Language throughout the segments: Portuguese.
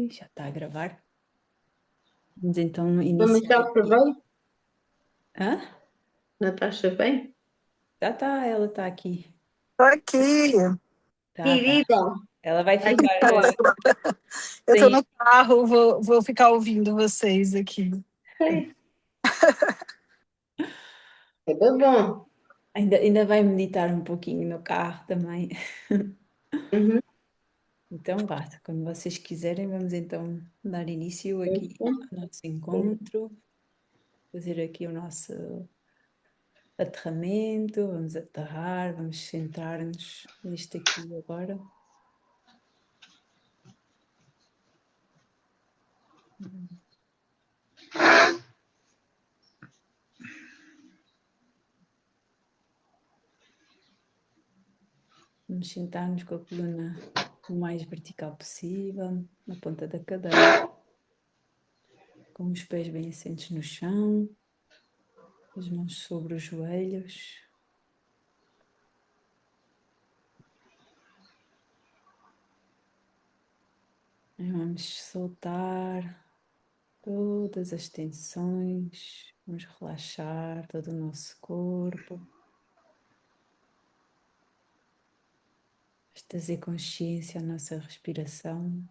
Já está a gravar. Vamos então Mas iniciar já aqui. acabei? Hã? Natasha, bem? Já está, ela está aqui. Tô aqui. Tá. Querida, Ela vai Aqui ficar tá. Eu tô sem. no carro, vou ficar ouvindo vocês aqui. é, é bem bom. Ainda vai meditar um pouquinho no carro também. Uhum. Então, basta. Quando vocês quiserem, vamos então dar início aqui ao nosso encontro, fazer aqui o nosso aterramento. Vamos aterrar, vamos sentar-nos nisto aqui agora. Vamos sentar-nos com a coluna o mais vertical possível, na ponta da cadeira, com os pés bem assentos no chão, as mãos sobre os joelhos. E vamos soltar todas as tensões, vamos relaxar todo o nosso corpo, vamos trazer consciência à nossa respiração.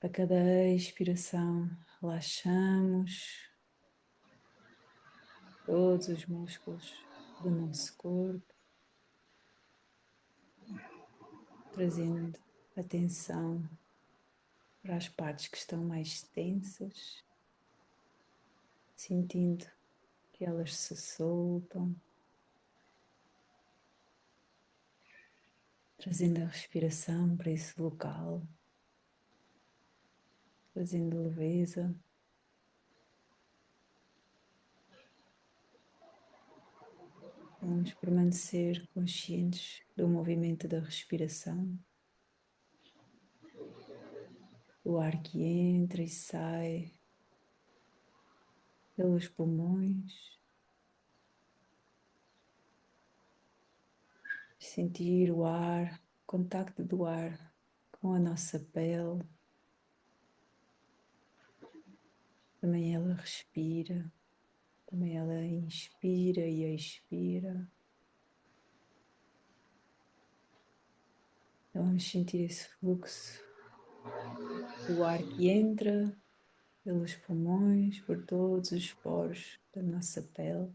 A cada expiração, relaxamos todos os músculos do nosso corpo, trazendo atenção para as partes que estão mais tensas, sentindo que elas se soltam, trazendo a respiração para esse local, trazendo leveza. Vamos permanecer conscientes do movimento da respiração, o ar que entra e sai pelos pulmões, sentir o ar, o contacto do ar com a nossa pele. Também ela respira, também ela inspira e expira. Então vamos sentir esse fluxo do ar que entra pelos pulmões, por todos os poros da nossa pele,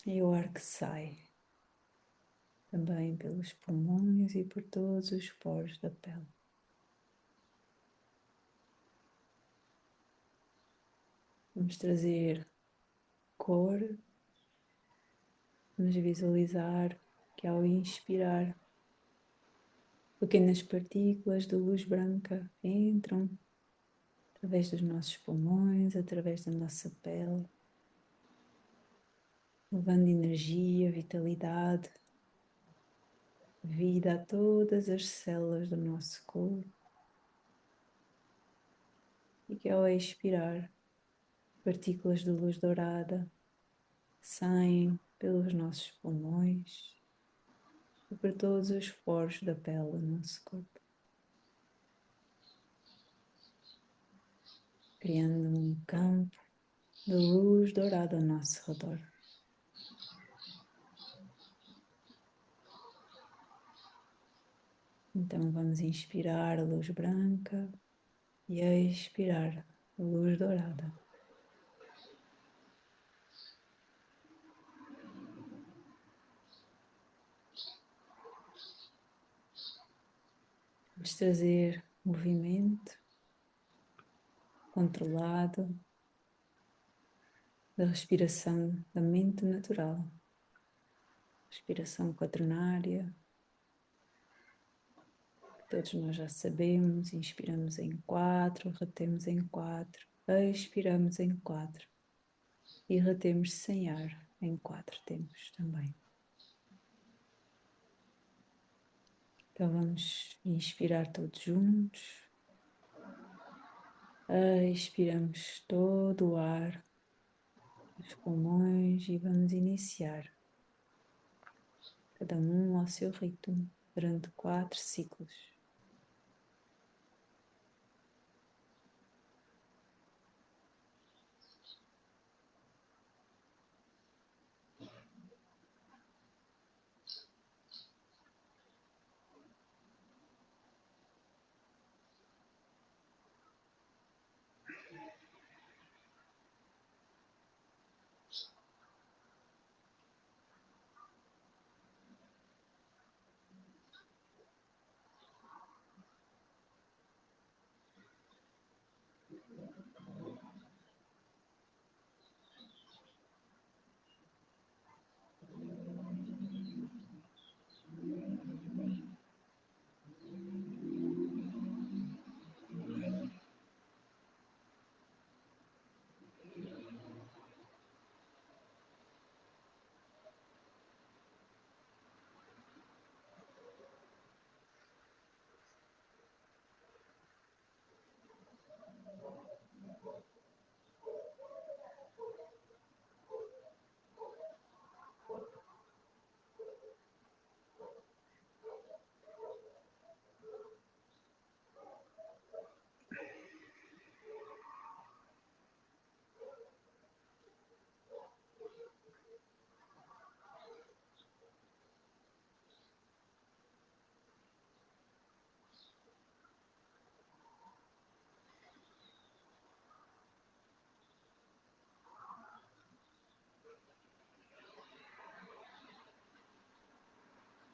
e o ar que sai também pelos pulmões e por todos os poros da pele. Vamos trazer cor, vamos visualizar que ao inspirar, pequenas partículas de luz branca entram através dos nossos pulmões, através da nossa pele, levando energia, vitalidade, vida a todas as células do nosso corpo, e que ao expirar, partículas de luz dourada saem pelos nossos pulmões e por todos os poros da pele do nosso corpo, criando um campo de luz dourada ao nosso redor. Então vamos inspirar a luz branca e expirar a luz dourada. Vamos trazer movimento controlado da respiração da mente natural, respiração quaternária, que todos nós já sabemos. Inspiramos em 4, retemos em 4, expiramos em 4 e retemos sem ar em 4 tempos também. Então vamos inspirar todos juntos, expiramos todo o ar os pulmões e vamos iniciar, cada um ao seu ritmo, durante 4 ciclos.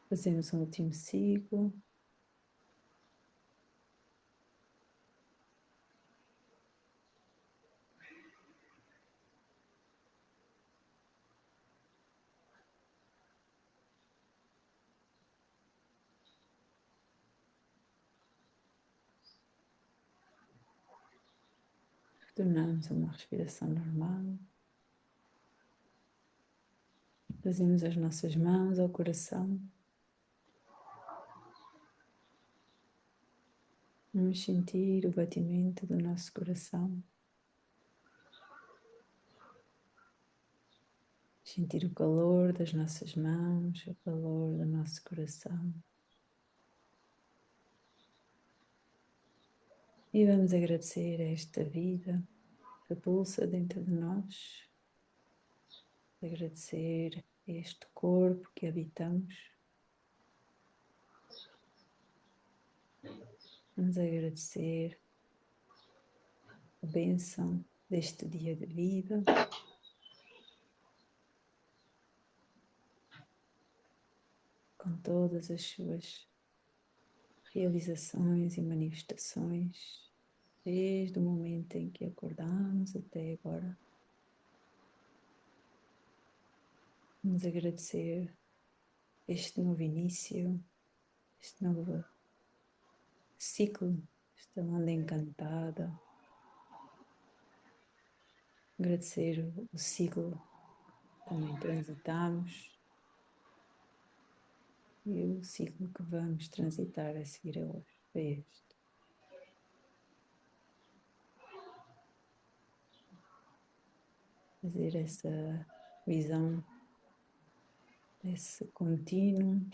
Fazemos um último ciclo. Retornamos a uma respiração normal. Trazemos as nossas mãos ao coração. Vamos sentir o batimento do nosso coração. Sentir o calor das nossas mãos, o calor do nosso coração. E vamos agradecer a esta vida que pulsa dentro de nós. Agradecer a este corpo que habitamos. Vamos agradecer a bênção deste dia de vida. Com todas as suas realizações e manifestações, desde o momento em que acordamos até agora. Vamos agradecer este novo início, este novo ciclo, esta onda encantada. Agradecer o ciclo que também transitamos e o ciclo que vamos transitar a seguir a hoje, a este. Fazer essa visão desse contínuo,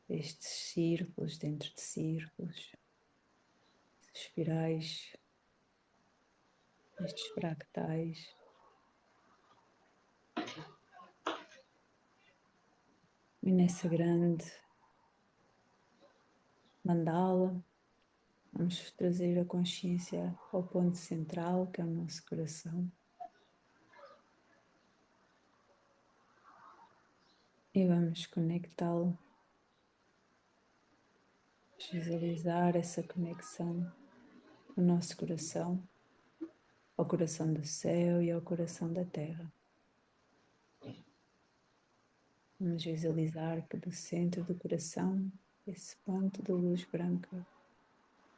estes círculos dentro de círculos, espirais, estes fractais. E nessa grande mandala, vamos trazer a consciência ao ponto central, que é o nosso coração. E vamos conectá-lo, visualizar essa conexão do nosso coração ao coração do céu e ao coração da terra. Vamos visualizar que do centro do coração, esse ponto de luz branca,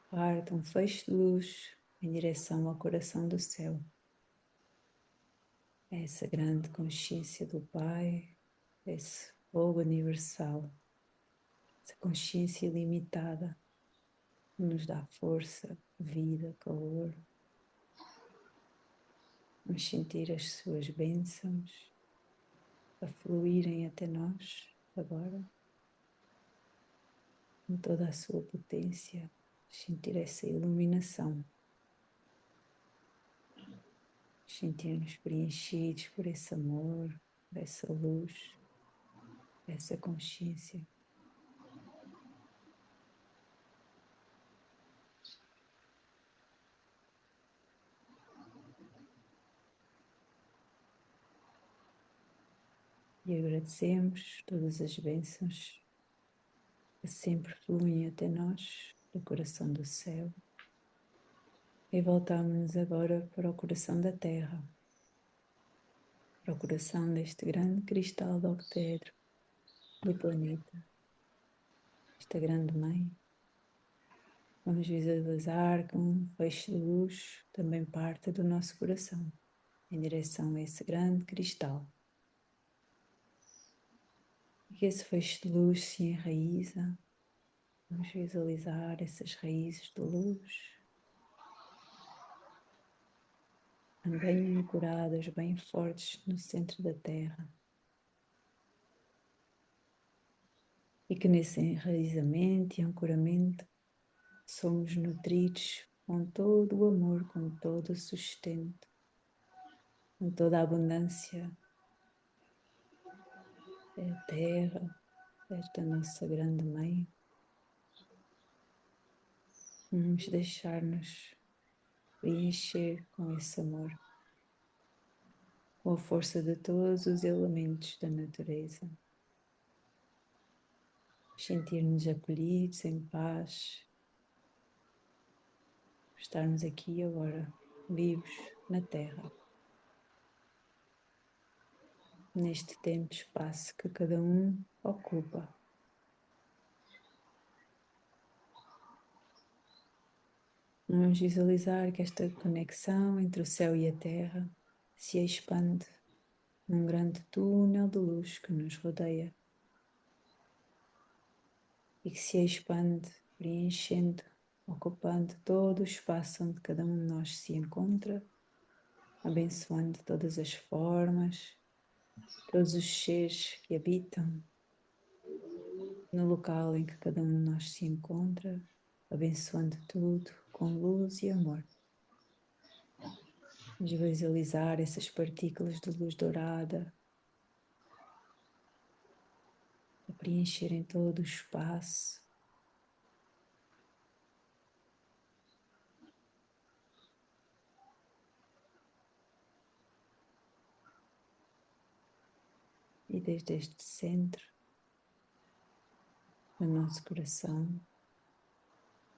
parte um feixe de luz em direção ao coração do céu. Essa grande consciência do Pai, esse fogo universal, essa consciência ilimitada que nos dá força, vida, calor. Vamos sentir as suas bênçãos a fluírem até nós agora, com toda a sua potência. Sentir essa iluminação. Sentir-nos preenchidos por esse amor, por essa luz, por essa consciência. E agradecemos todas as bênçãos que sempre fluem até nós, do coração do céu. E voltamos agora para o coração da Terra, para o coração deste grande cristal de octedro do planeta, esta grande mãe. Vamos visualizar que um feixe de luz também parte do nosso coração, em direção a esse grande cristal. E que esse feixe de luz se enraiza. Vamos visualizar essas raízes de luz, bem ancoradas, bem fortes no centro da Terra. E que nesse enraizamento e ancoramento somos nutridos com todo o amor, com todo o sustento, com toda a abundância da Terra, desta nossa grande Mãe. Vamos deixar-nos preencher com esse amor, com a força de todos os elementos da natureza. Sentir-nos acolhidos, em paz, estarmos aqui agora, vivos na Terra, neste tempo e espaço que cada um ocupa. Vamos visualizar que esta conexão entre o céu e a Terra se expande num grande túnel de luz que nos rodeia e que se expande, preenchendo, ocupando todo o espaço onde cada um de nós se encontra, abençoando todas as formas, todos os seres que habitam no local em que cada um de nós se encontra, abençoando tudo com luz e amor. Vamos visualizar essas partículas de luz dourada a preencherem todo o espaço. E desde este centro do nosso coração,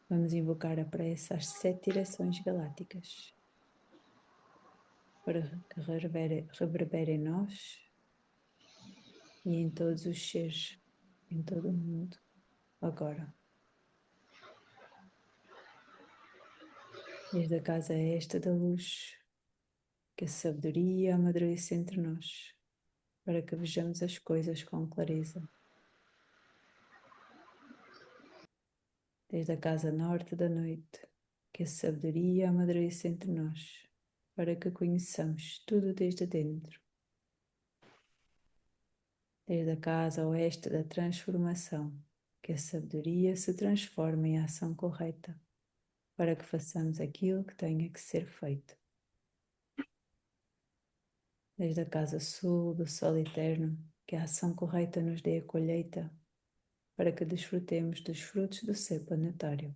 vamos invocar a prece às 7 direções galácticas para que reverbere em nós e em todos os seres, em todo o mundo, agora. Desde a casa esta da luz, que a sabedoria amadurece entre nós, para que vejamos as coisas com clareza. Desde a casa norte da noite, que a sabedoria amadurece entre nós, para que conheçamos tudo desde dentro. Desde a casa oeste da transformação, que a sabedoria se transforme em ação correta, para que façamos aquilo que tenha que ser feito. Desde a casa sul do sol eterno, que a ação correta nos dê a colheita, para que desfrutemos dos frutos do seu planetário.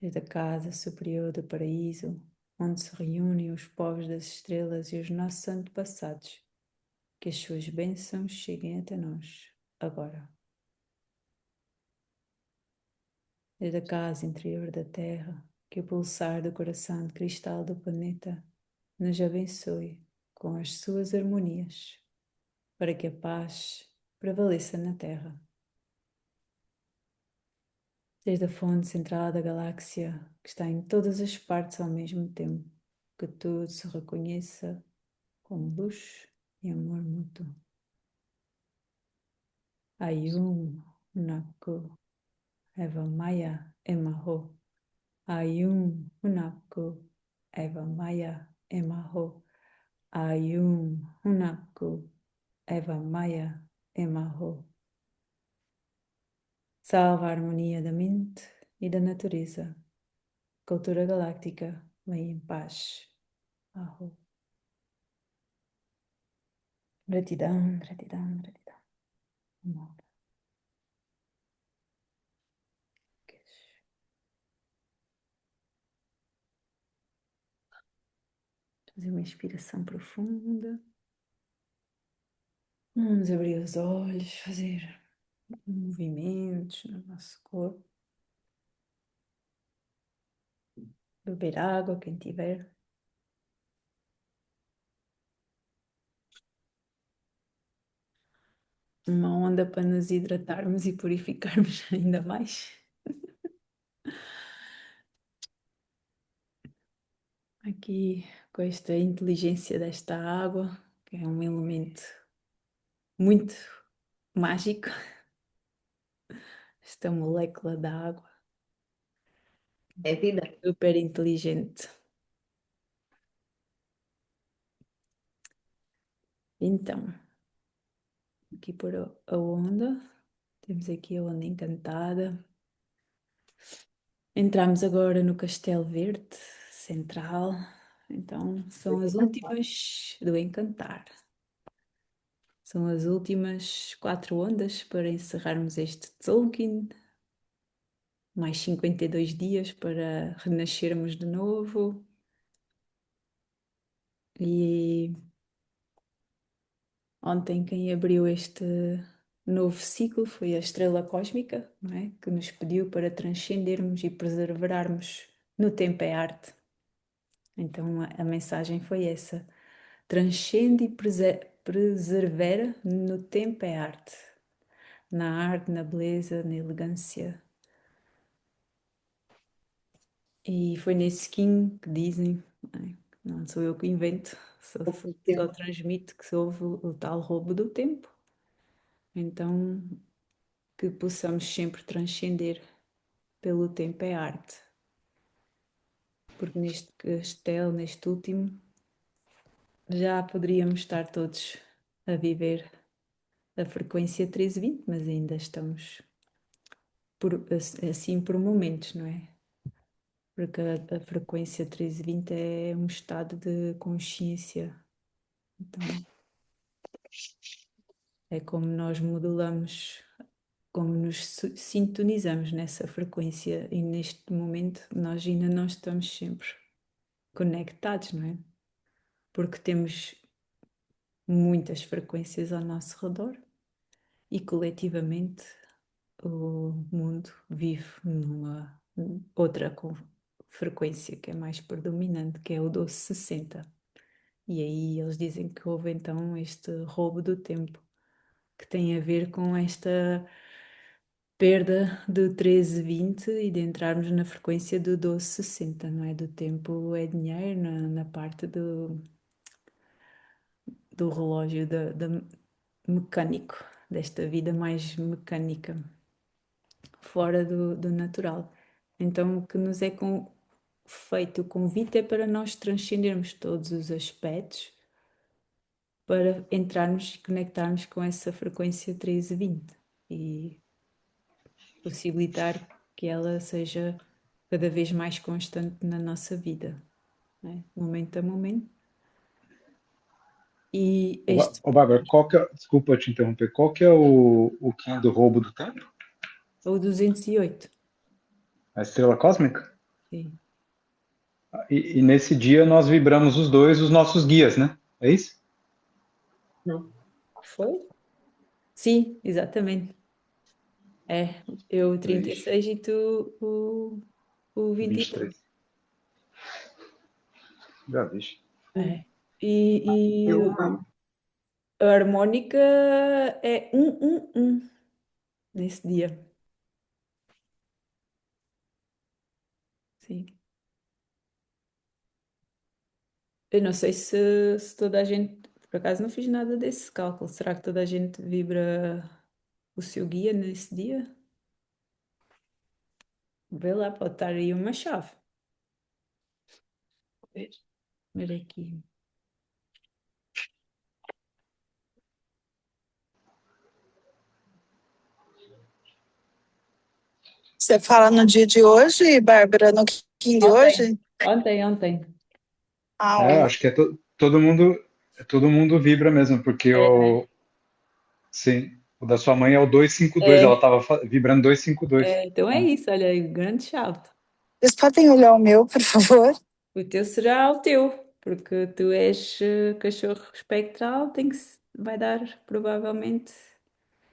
Desde a casa superior do paraíso, onde se reúnem os povos das estrelas e os nossos antepassados, que as suas bênçãos cheguem até nós, agora. Desde a casa interior da Terra, que o pulsar do coração de cristal do planeta nos abençoe com as suas harmonias, para que a paz prevaleça na Terra. Desde a fonte central da galáxia, que está em todas as partes ao mesmo tempo, que tudo se reconheça como luz e amor mútuo. Ayum Naku Eva Maya Emaho. Ayum Naku Eva Maia Emaho Ayum Hunaku Eva Maia Emaho. Salva a harmonia da mente e da natureza. Cultura galáctica, vem em paz. Aho. Gratidão, gratidão, gratidão. Amor. Fazer uma inspiração profunda. Vamos abrir os olhos, fazer movimentos no nosso corpo. Beber água, quem tiver. Uma onda para nos hidratarmos e purificarmos ainda mais. Aqui, com esta inteligência desta água, que é um elemento muito mágico, esta molécula da água, É vida. super inteligente. Então, aqui por a onda, temos aqui a onda encantada. Entramos agora no Castelo Verde Central, então são as últimas do Encantar. São as últimas 4 ondas para encerrarmos este Tzolk'in. Mais 52 dias para renascermos de novo. E ontem quem abriu este novo ciclo foi a estrela cósmica, não é? Que nos pediu para transcendermos e preservarmos no tempo é arte. Então a mensagem foi essa: transcende e preservera no tempo é arte. Na arte, na beleza, na elegância. E foi nesse skin que dizem, não é? Não sou eu que invento, só transmito que houve o tal roubo do tempo. Então, que possamos sempre transcender pelo tempo é arte. Porque neste castelo, neste último, já poderíamos estar todos a viver a frequência 1320, mas ainda estamos assim por momentos, não é? Porque a frequência 1320 é um estado de consciência. Então, é como nós modulamos, como nos sintonizamos nessa frequência e neste momento nós ainda não estamos sempre conectados, não é? Porque temos muitas frequências ao nosso redor e coletivamente o mundo vive numa outra frequência que é mais predominante, que é o 1260. E aí eles dizem que houve então este roubo do tempo, que tem a ver com esta perda do 1320 e de entrarmos na frequência do 1260, não é? Do tempo é dinheiro, na parte do relógio mecânico, desta vida mais mecânica, fora do natural. Então, o que nos é feito o convite é para nós transcendermos todos os aspectos para entrarmos e conectarmos com essa frequência 1320 e possibilitar que ela seja cada vez mais constante na nossa vida, né? Momento a momento. E este Ô, Bárbara, desculpa te interromper, qual que é o Kim do roubo do tempo? é o 208, A estrela cósmica? sim. E nesse dia nós vibramos os dois, os nossos guias, né? É isso? Não. Foi? Sim, exatamente. É, eu o Vixe, 36 e tu o 23. 23. Já vixe. É. E Eu amo. a harmónica é 111 nesse dia. Sim. Eu não sei se toda a gente, por acaso não fiz nada desse cálculo. Será que toda a gente vibra o seu guia nesse dia? Vê lá, pode estar aí uma chave. ver aqui. Você fala no dia de hoje, Bárbara, no Kim de hoje? Ontem. Ah, É, acho que é todo mundo vibra mesmo, porque É, sim, o da sua mãe é o 252, ela é, estava vibrando 252. então é Então, isso, olha aí, grande chave. vocês podem olhar o meu, por favor? O teu será o teu, porque tu és cachorro espectral, vai dar provavelmente.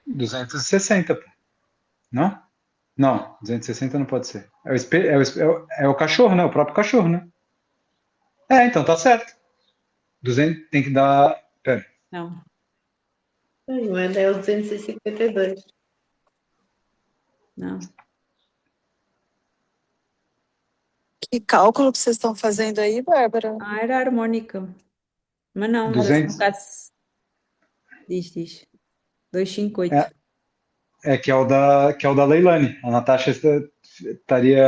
260, pô. Não? Não, 260 não pode ser. É o cachorro, né? O próprio cachorro, né? É, então tá certo. 200 tem que dar. Pera. Não, Não é? É o 252. não. Que cálculo que vocês estão fazendo aí, Bárbara? Ah, era harmónica. Mas não, no 200 caso, diz. 258. é, que é o da Leilani. A Natasha estaria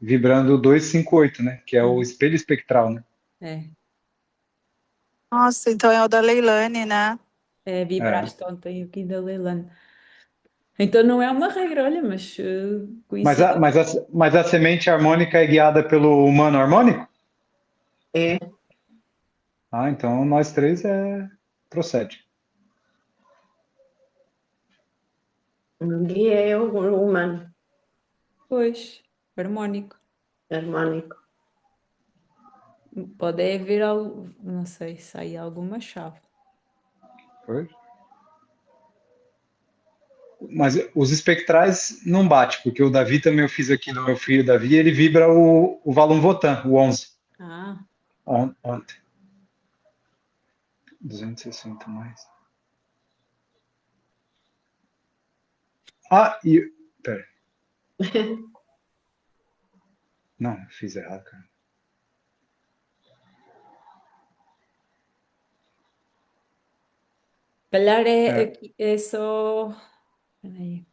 vibrando 258, né? Que é o espelho espectral, né? É, Nossa, então é o da Leilane, né? É. vibraste ontem aqui da Leilani. Então não é uma regra, olha, mas Mas a, coincidiu. mas, a, mas a semente harmônica é guiada pelo humano harmônico? É, Ah, então nós três procede. um guia é o humano, Pois, harmónico. harmónico. Pode haver algo, não sei se há aí alguma chave. Foi? Mas os espectrais não bate, porque o Davi também eu fiz aqui no meu filho Davi, ele vibra o Valum Votan, o 11, Ah, ontem. 260 mais. Ah, pera. Não, fiz errado, cara. calhar É, é só. Peraí.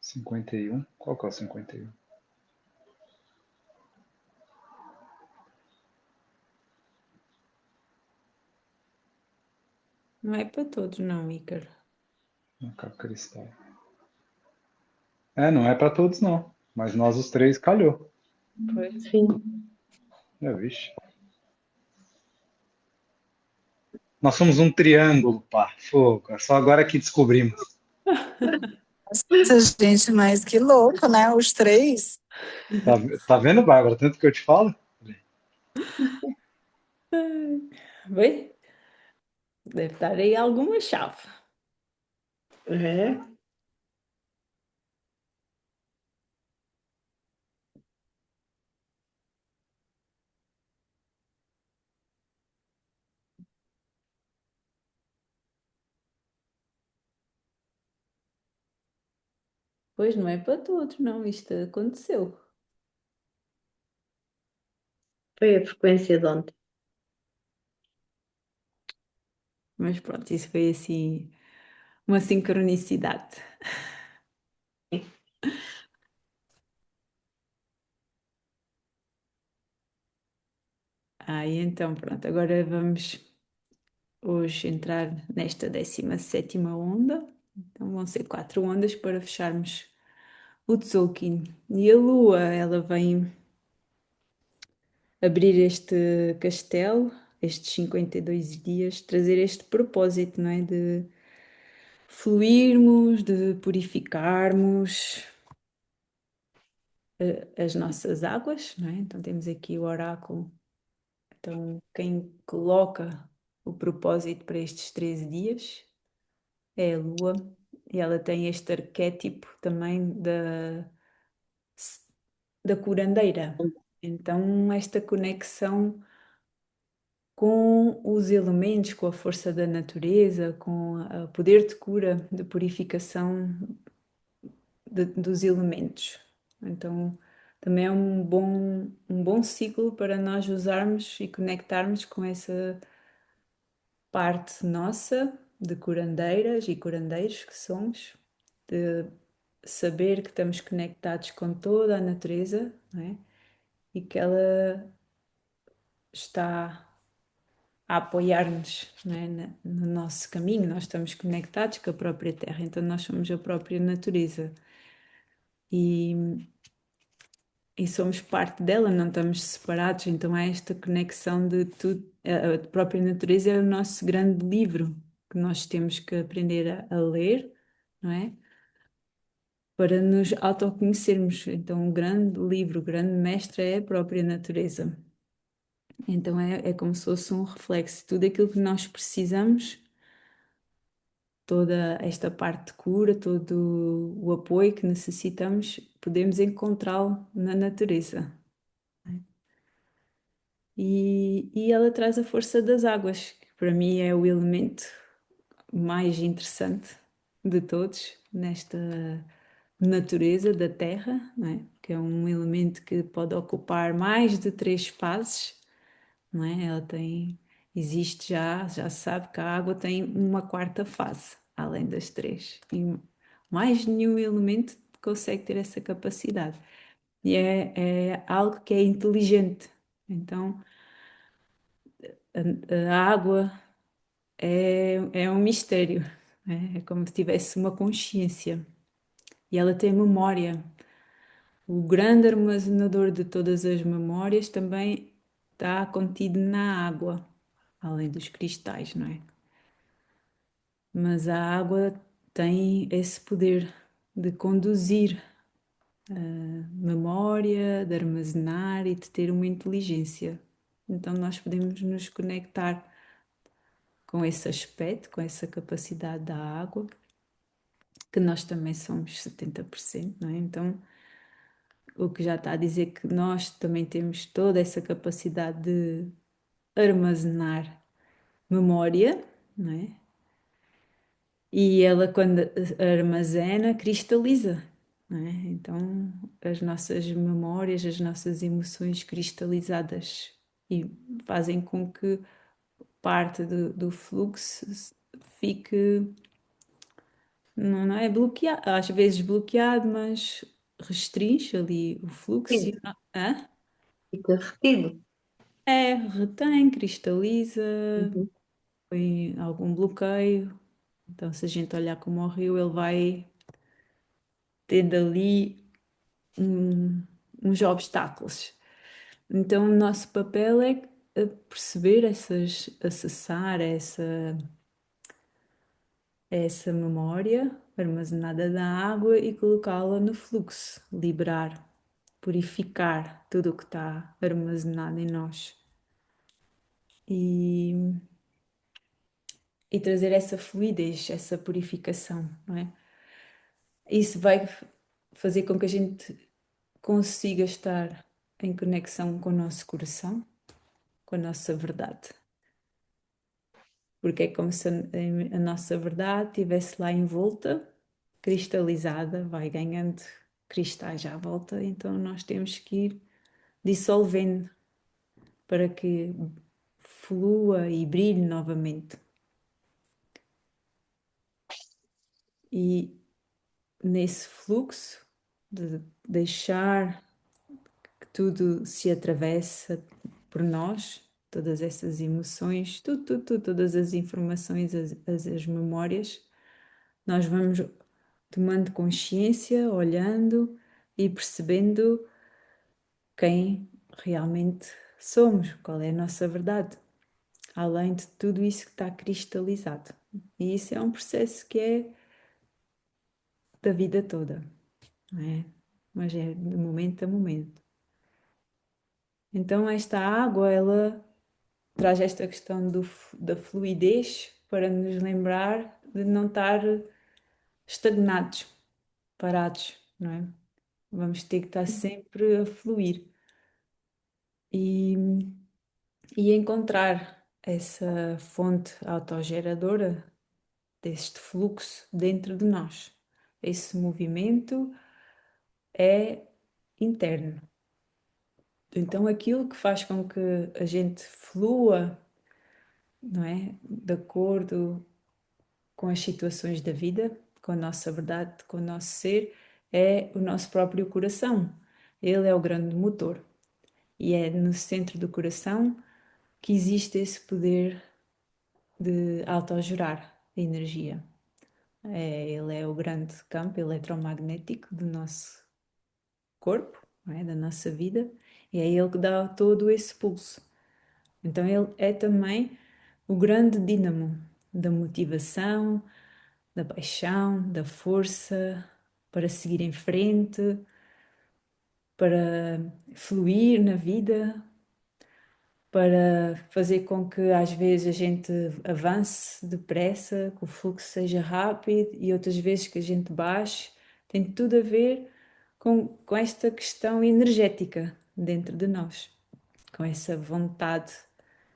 51. Qual que é o 51? Não é para todos, não, Ícaro. Macaco cristal. Não é pra todos não. Mas nós os três calhou. Pois. Sim, Vixe. Nós somos um triângulo, pá. Fogo. É só agora que descobrimos. Nossa, gente, mas que louco, né? Os três. Tá, tá vendo, Bárbara? Tanto que eu te falo? Bem, deve estar aí alguma chave. é. Pois não é para todos, não. Isto aconteceu. Foi a frequência de ontem. Mas pronto, isso foi assim uma sincronicidade. E então pronto, agora vamos hoje entrar nesta 17ª onda. Então vão ser 4 ondas para fecharmos o Tzolk'in. E a Lua, ela vem abrir este castelo, estes 52 dias, trazer este propósito, não é? De fluirmos, de purificarmos as nossas águas, não é? Então temos aqui o oráculo. Então, quem coloca o propósito para estes 13 dias é a Lua, e ela tem este arquétipo também da curandeira. Então, esta conexão com os elementos, com a força da natureza, com o poder de cura, de purificação dos elementos. Então, também é um bom ciclo para nós usarmos e conectarmos com essa parte nossa de curandeiras e curandeiros que somos, de saber que estamos conectados com toda a natureza, não é? E que ela está a apoiar-nos, não é, no nosso caminho. Nós estamos conectados com a própria Terra, então nós somos a própria natureza e, e somos parte dela, não estamos separados. Então há esta conexão de tudo. A própria natureza é o nosso grande livro que nós temos que aprender a ler, não é? Para nos autoconhecermos. Então, um grande livro, o grande mestre é a própria natureza. Então, é como se fosse um reflexo. Tudo aquilo que nós precisamos, toda esta parte de cura, todo o apoio que necessitamos, podemos encontrá-lo na natureza. E ela traz a força das águas, que para mim é o elemento mais interessante de todos nesta natureza da Terra, não é? Que é um elemento que pode ocupar mais de 3 fases, não é? Ela tem, existe já se sabe que a água tem uma quarta fase, além das 3. E mais nenhum elemento consegue ter essa capacidade. E é algo que é inteligente. Então, a água é um mistério, né? É como se tivesse uma consciência e ela tem memória. O grande armazenador de todas as memórias também está contido na água, além dos cristais, não é? Mas a água tem esse poder de conduzir a memória, de armazenar e de ter uma inteligência. Então nós podemos nos conectar com esse aspecto, com essa capacidade da água, que nós também somos 70%, não é? Então, o que já está a dizer que nós também temos toda essa capacidade de armazenar memória, não é? E ela, quando armazena, cristaliza, não é? Então, as nossas memórias, as nossas emoções cristalizadas e fazem com que parte do fluxo fique, não é bloqueado, às vezes bloqueado, mas restringe ali o fluxo. Retido. Hã? Fica retido. Retém, cristaliza, Uhum. põe algum bloqueio. Então, se a gente olhar como o rio, ele vai tendo ali uns obstáculos. Então, o nosso papel é perceber acessar essa memória armazenada da água e colocá-la no fluxo, liberar, purificar tudo o que está armazenado em nós e, e trazer essa fluidez, essa purificação, não é? Isso vai fazer com que a gente consiga estar em conexão com o nosso coração, com a nossa verdade. Porque é como se a nossa verdade estivesse lá envolta, cristalizada, vai ganhando cristais à volta, então nós temos que ir dissolvendo para que flua e brilhe novamente. E nesse fluxo de deixar que tudo se atravessa por nós, todas essas emoções, todas as informações, as memórias, nós vamos tomando consciência, olhando e percebendo quem realmente somos, qual é a nossa verdade, além de tudo isso que está cristalizado. E isso é um processo que é da vida toda, não é? Mas é de momento a momento. Então esta água, ela traz esta questão da fluidez para nos lembrar de não estar estagnados, parados, não é? Vamos ter que estar sempre a fluir e, e encontrar essa fonte autogeradora deste fluxo dentro de nós. Esse movimento é interno. Então, aquilo que faz com que a gente flua, não é? De acordo com as situações da vida, com a nossa verdade, com o nosso ser, é o nosso próprio coração. Ele é o grande motor. E é no centro do coração que existe esse poder de autogerar a energia. Ele é o grande campo eletromagnético do nosso corpo, não é? Da nossa vida, e é ele que dá todo esse pulso. Então ele é também o grande dínamo da motivação, da paixão, da força para seguir em frente, para fluir na vida, para fazer com que às vezes a gente avance depressa, que o fluxo seja rápido e outras vezes que a gente baixe. Tem tudo a ver com esta questão energética dentro de nós, com essa vontade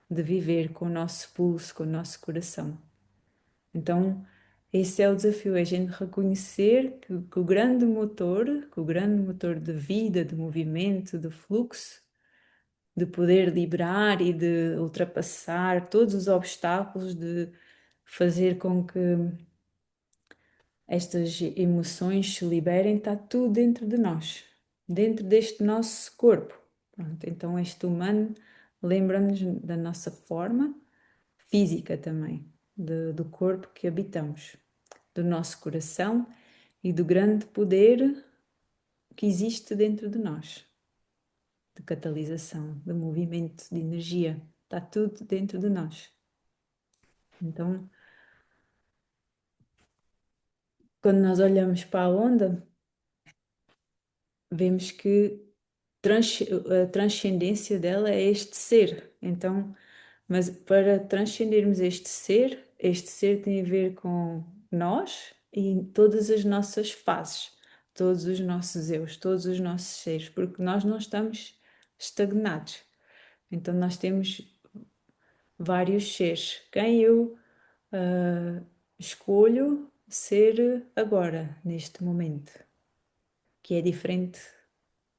de viver com o nosso pulso, com o nosso coração. Então, esse é o desafio, é a gente reconhecer que o grande motor de vida, de movimento, de fluxo, de poder liberar e de ultrapassar todos os obstáculos, de fazer com que estas emoções se liberem, está tudo dentro de nós, dentro deste nosso corpo. Pronto, então este humano lembra-nos da nossa forma física também, do corpo que habitamos, do nosso coração e do grande poder que existe dentro de nós, de catalisação, de movimento, de energia. Está tudo dentro de nós. Então, quando nós olhamos para a onda, vemos que a transcendência dela é este ser. Então, mas para transcendermos este ser tem a ver com nós e todas as nossas fases, todos os nossos eus, todos os nossos seres, porque nós não estamos estagnados. Então nós temos vários seres. Quem eu escolho ser agora, neste momento, que é diferente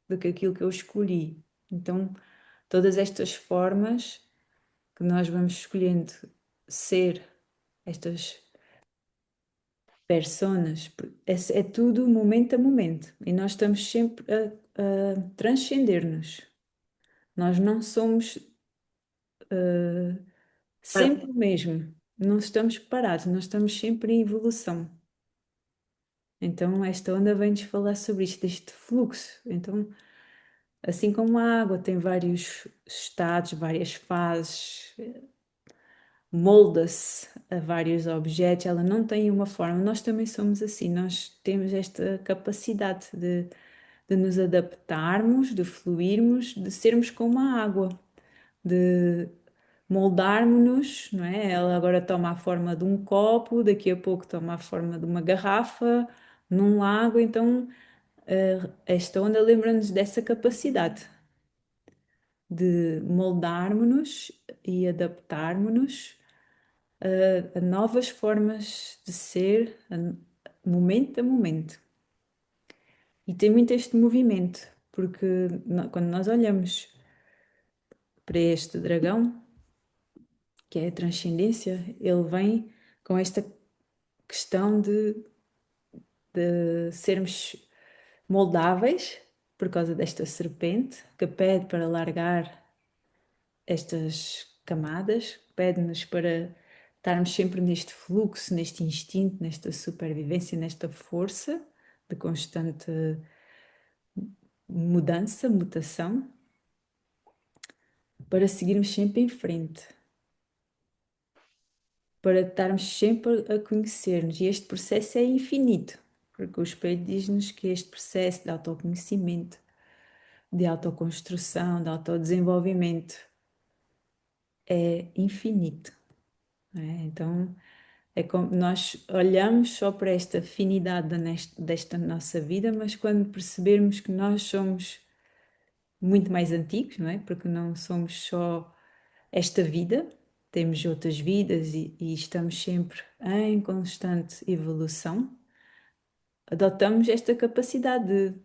do que aquilo que eu escolhi. Então, todas estas formas que nós vamos escolhendo ser, estas personas, é tudo momento a momento e nós estamos sempre a transcender-nos. Nós não somos sempre o mesmo, não estamos parados, nós estamos sempre em evolução. Então, esta onda vem-nos falar sobre isto, deste fluxo. Então, assim como a água tem vários estados, várias fases, molda-se a vários objetos, ela não tem uma forma. Nós também somos assim, nós temos esta capacidade de nos adaptarmos, de fluirmos, de sermos como a água, de moldarmos-nos, não é? Ela agora toma a forma de um copo, daqui a pouco toma a forma de uma garrafa, num lago, então esta onda lembra-nos dessa capacidade de moldarmos-nos e adaptarmos-nos a novas formas de ser, momento a momento. E tem muito este movimento, porque quando nós olhamos para este dragão, que é a transcendência, ele vem com esta questão de sermos moldáveis por causa desta serpente que pede para largar estas camadas, pede-nos para estarmos sempre neste fluxo, neste instinto, nesta supervivência, nesta força de constante mudança, mutação, para seguirmos sempre em frente, para estarmos sempre a conhecer-nos. E este processo é infinito, porque o espelho diz-nos que este processo de autoconhecimento, de autoconstrução, de autodesenvolvimento é infinito. Não é? Então, é como nós olhamos só para esta afinidade desta nossa vida, mas quando percebermos que nós somos muito mais antigos, não é? Porque não somos só esta vida, temos outras vidas e estamos sempre em constante evolução, adotamos esta capacidade de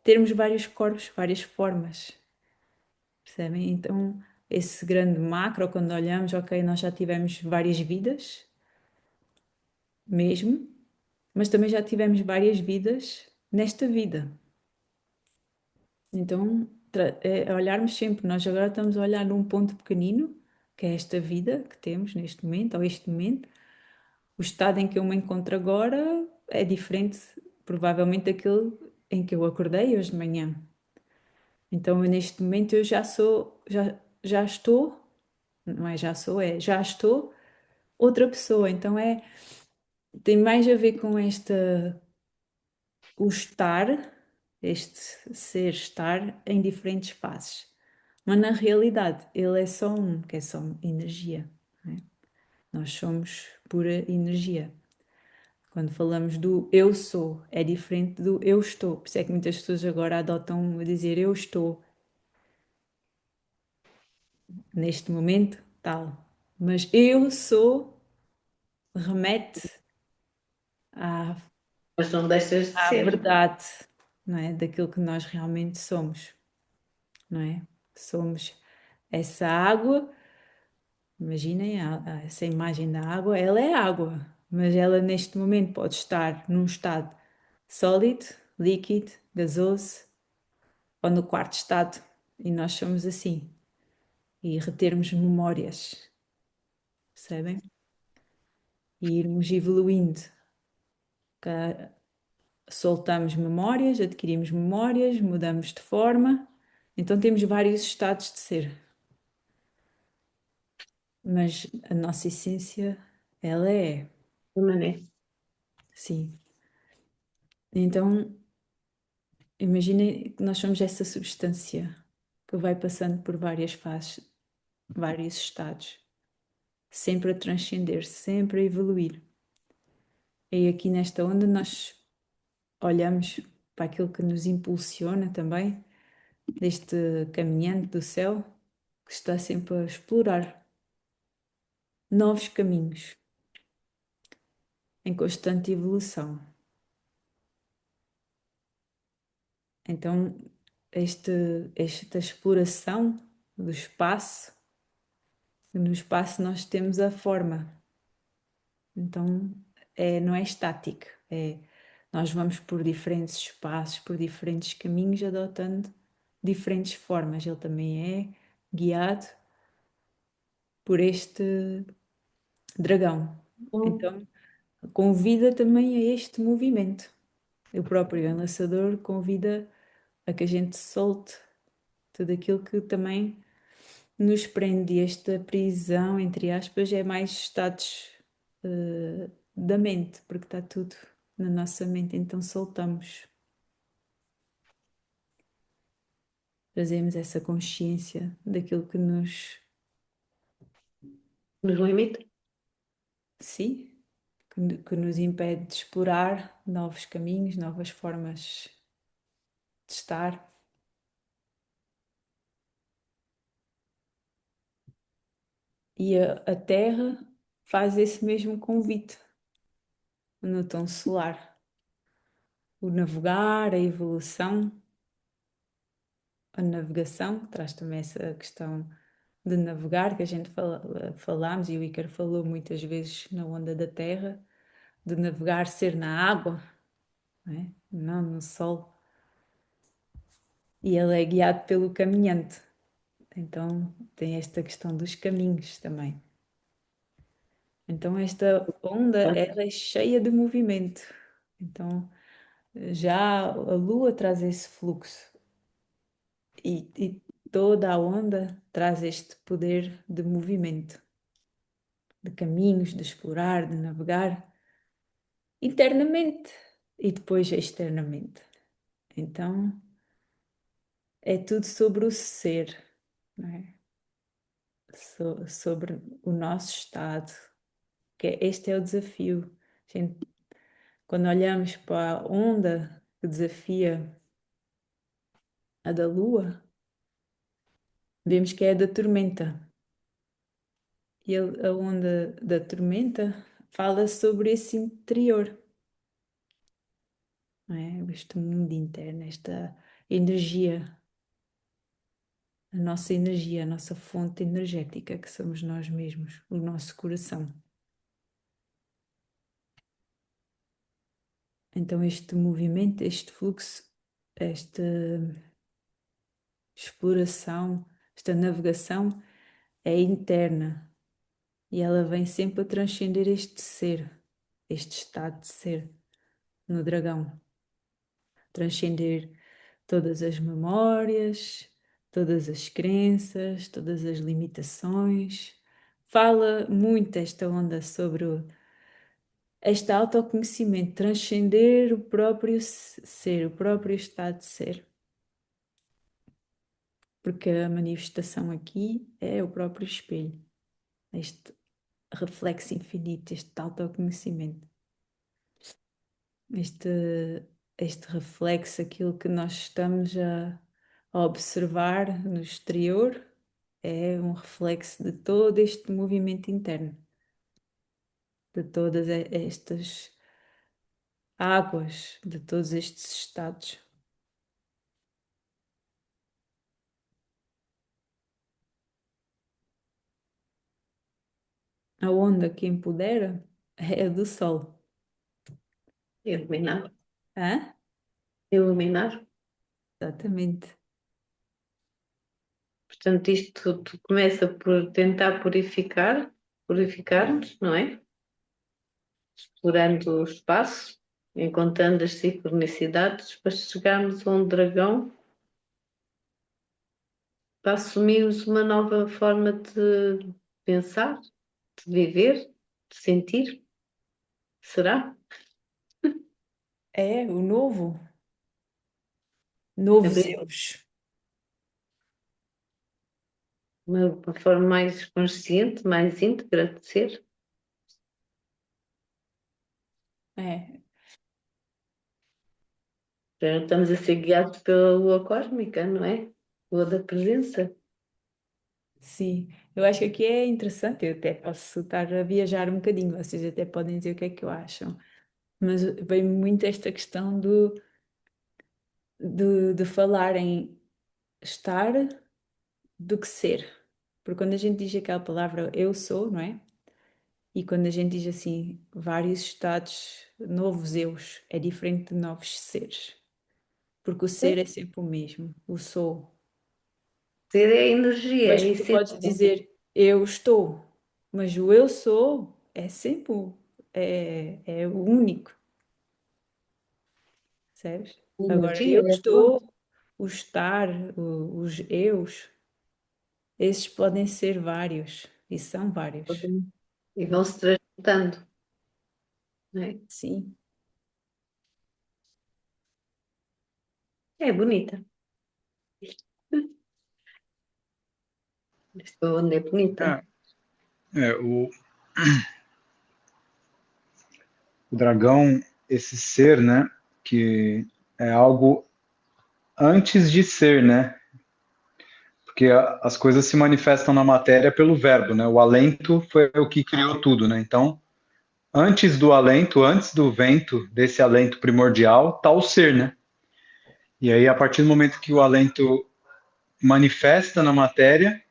termos vários corpos, várias formas, percebem? Então, esse grande macro, quando olhamos, ok, nós já tivemos várias vidas, mesmo, mas também já tivemos várias vidas nesta vida. Então, é olharmos sempre, nós agora estamos a olhar num ponto pequenino, que é esta vida que temos neste momento, ou este momento. O estado em que eu me encontro agora é diferente, provavelmente, daquele em que eu acordei hoje de manhã. Então, neste momento, eu já estou, não é já sou, é já estou outra pessoa. Então, tem mais a ver com o estar, este ser estar em diferentes fases. Mas na realidade, ele é só um, que é só energia. Não é? Nós somos pura energia. Quando falamos do eu sou, é diferente do eu estou. Por isso é que muitas pessoas agora adotam a dizer eu estou neste momento, tal. Mas eu sou remete à, Mas não deixas de à ser. verdade, não é? Daquilo que nós realmente somos, não é? Somos essa água. Imaginem essa imagem da água, ela é água, mas ela neste momento pode estar num estado sólido, líquido, gasoso ou no quarto estado. E nós somos assim. E retermos memórias, percebem? E irmos evoluindo. Soltamos memórias, adquirimos memórias, mudamos de forma. Então temos vários estados de ser. Mas a nossa essência, ela é, Permanece. sim. Então, imaginem que nós somos essa substância que vai passando por várias fases, vários estados, sempre a transcender, sempre a evoluir. E aqui nesta onda nós olhamos para aquilo que nos impulsiona também, deste caminhante do céu, que está sempre a explorar novos caminhos, em constante evolução. Então, esta exploração do espaço, no espaço nós temos a forma. Então, não é estático, nós vamos por diferentes espaços, por diferentes caminhos, adotando diferentes formas. Ele também é guiado por este dragão. Então, convida também a este movimento. O próprio enlaçador convida a que a gente solte tudo aquilo que também nos prende. E esta prisão, entre aspas, é mais estados da mente, porque está tudo na nossa mente, então soltamos. Trazemos essa consciência daquilo que Nos limite. sim, que nos impede de explorar novos caminhos, novas formas de estar. E a Terra faz esse mesmo convite no tom solar. O navegar, a evolução, a navegação, que traz também essa questão de navegar, que a gente falámos e o Ícaro falou muitas vezes na onda da Terra, de navegar, ser na água, não é? Não no sol. E ele é guiado pelo caminhante. Então tem esta questão dos caminhos também. Então esta onda ela é cheia de movimento. Então já a Lua traz esse fluxo e toda a onda traz este poder de movimento, de caminhos, de explorar, de navegar internamente e depois externamente. Então é tudo sobre o ser, não é? Sobre o nosso estado, este é o desafio. Gente, quando olhamos para a onda que desafia a da Lua, vemos que é a da tormenta. E a onda da tormenta fala sobre esse interior, não é? Este mundo interno, esta energia, a nossa fonte energética, que somos nós mesmos, o nosso coração. Então, este movimento, este fluxo, esta exploração, esta navegação é interna e ela vem sempre a transcender este ser, este estado de ser no dragão. Transcender todas as memórias, todas as crenças, todas as limitações. Fala muito esta onda sobre este autoconhecimento, transcender o próprio ser, o próprio estado de ser. Porque a manifestação aqui é o próprio espelho, este reflexo infinito, este autoconhecimento, este reflexo, aquilo que nós estamos a observar no exterior, é um reflexo de todo este movimento interno, de todas estas águas, de todos estes estados. A onda que empodera é a do sol. Iluminar. Hã? Iluminar. Exatamente. Portanto, isto tudo começa por tentar purificar-nos, não é? Explorando o espaço, encontrando as sincronicidades para chegarmos a um dragão, para assumirmos uma nova forma de pensar, de viver, de sentir. Será? É o novo. Novos Abrir eus. uma forma mais consciente, mais íntegra de ser. É, Já não estamos a ser guiados pela lua cósmica, não é? Lua da presença. sim. Eu acho que aqui é interessante, eu até posso estar a viajar um bocadinho, vocês até podem dizer o que é acham. Mas vem muito esta questão de falar em estar do que ser. Porque quando a gente diz aquela palavra eu sou, não é? E quando a gente diz assim, vários estados, novos eus, é diferente de novos seres. Porque o ser é sempre o mesmo, o sou. Ser é energia, Mas é tu podes essência. dizer eu estou, mas o eu sou é sempre é o único, percebes? Agora, Energia eu é tudo. estou, o estar, os eus, esses podem ser vários e são vários. E vão se transmutando, não é? Sim, É bonita. Esta onda é bonita. O dragão, esse ser, né, que é algo antes de ser, né? Porque as coisas se manifestam na matéria pelo verbo, né? O alento foi o que criou tudo, né? Então, antes do alento, antes do vento, desse alento primordial, está o ser, né? E aí, a partir do momento que o alento manifesta na matéria,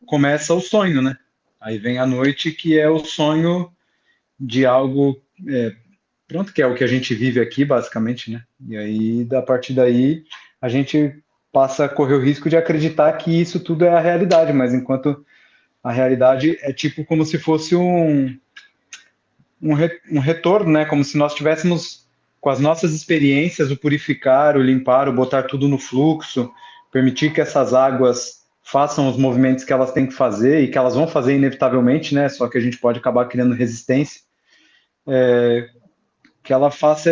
começa o sonho, né? Aí vem a noite, que é o sonho de algo, pronto, que é o que a gente vive aqui, basicamente, né? E aí, a partir daí, a gente passa a correr o risco de acreditar que isso tudo é a realidade, mas enquanto a realidade é tipo como se fosse um retorno, né? Como se nós tivéssemos, com as nossas experiências, o purificar, o limpar, o botar tudo no fluxo, permitir que essas águas façam os movimentos que elas têm que fazer e que elas vão fazer inevitavelmente, né? Só que a gente pode acabar criando resistência, que ela faça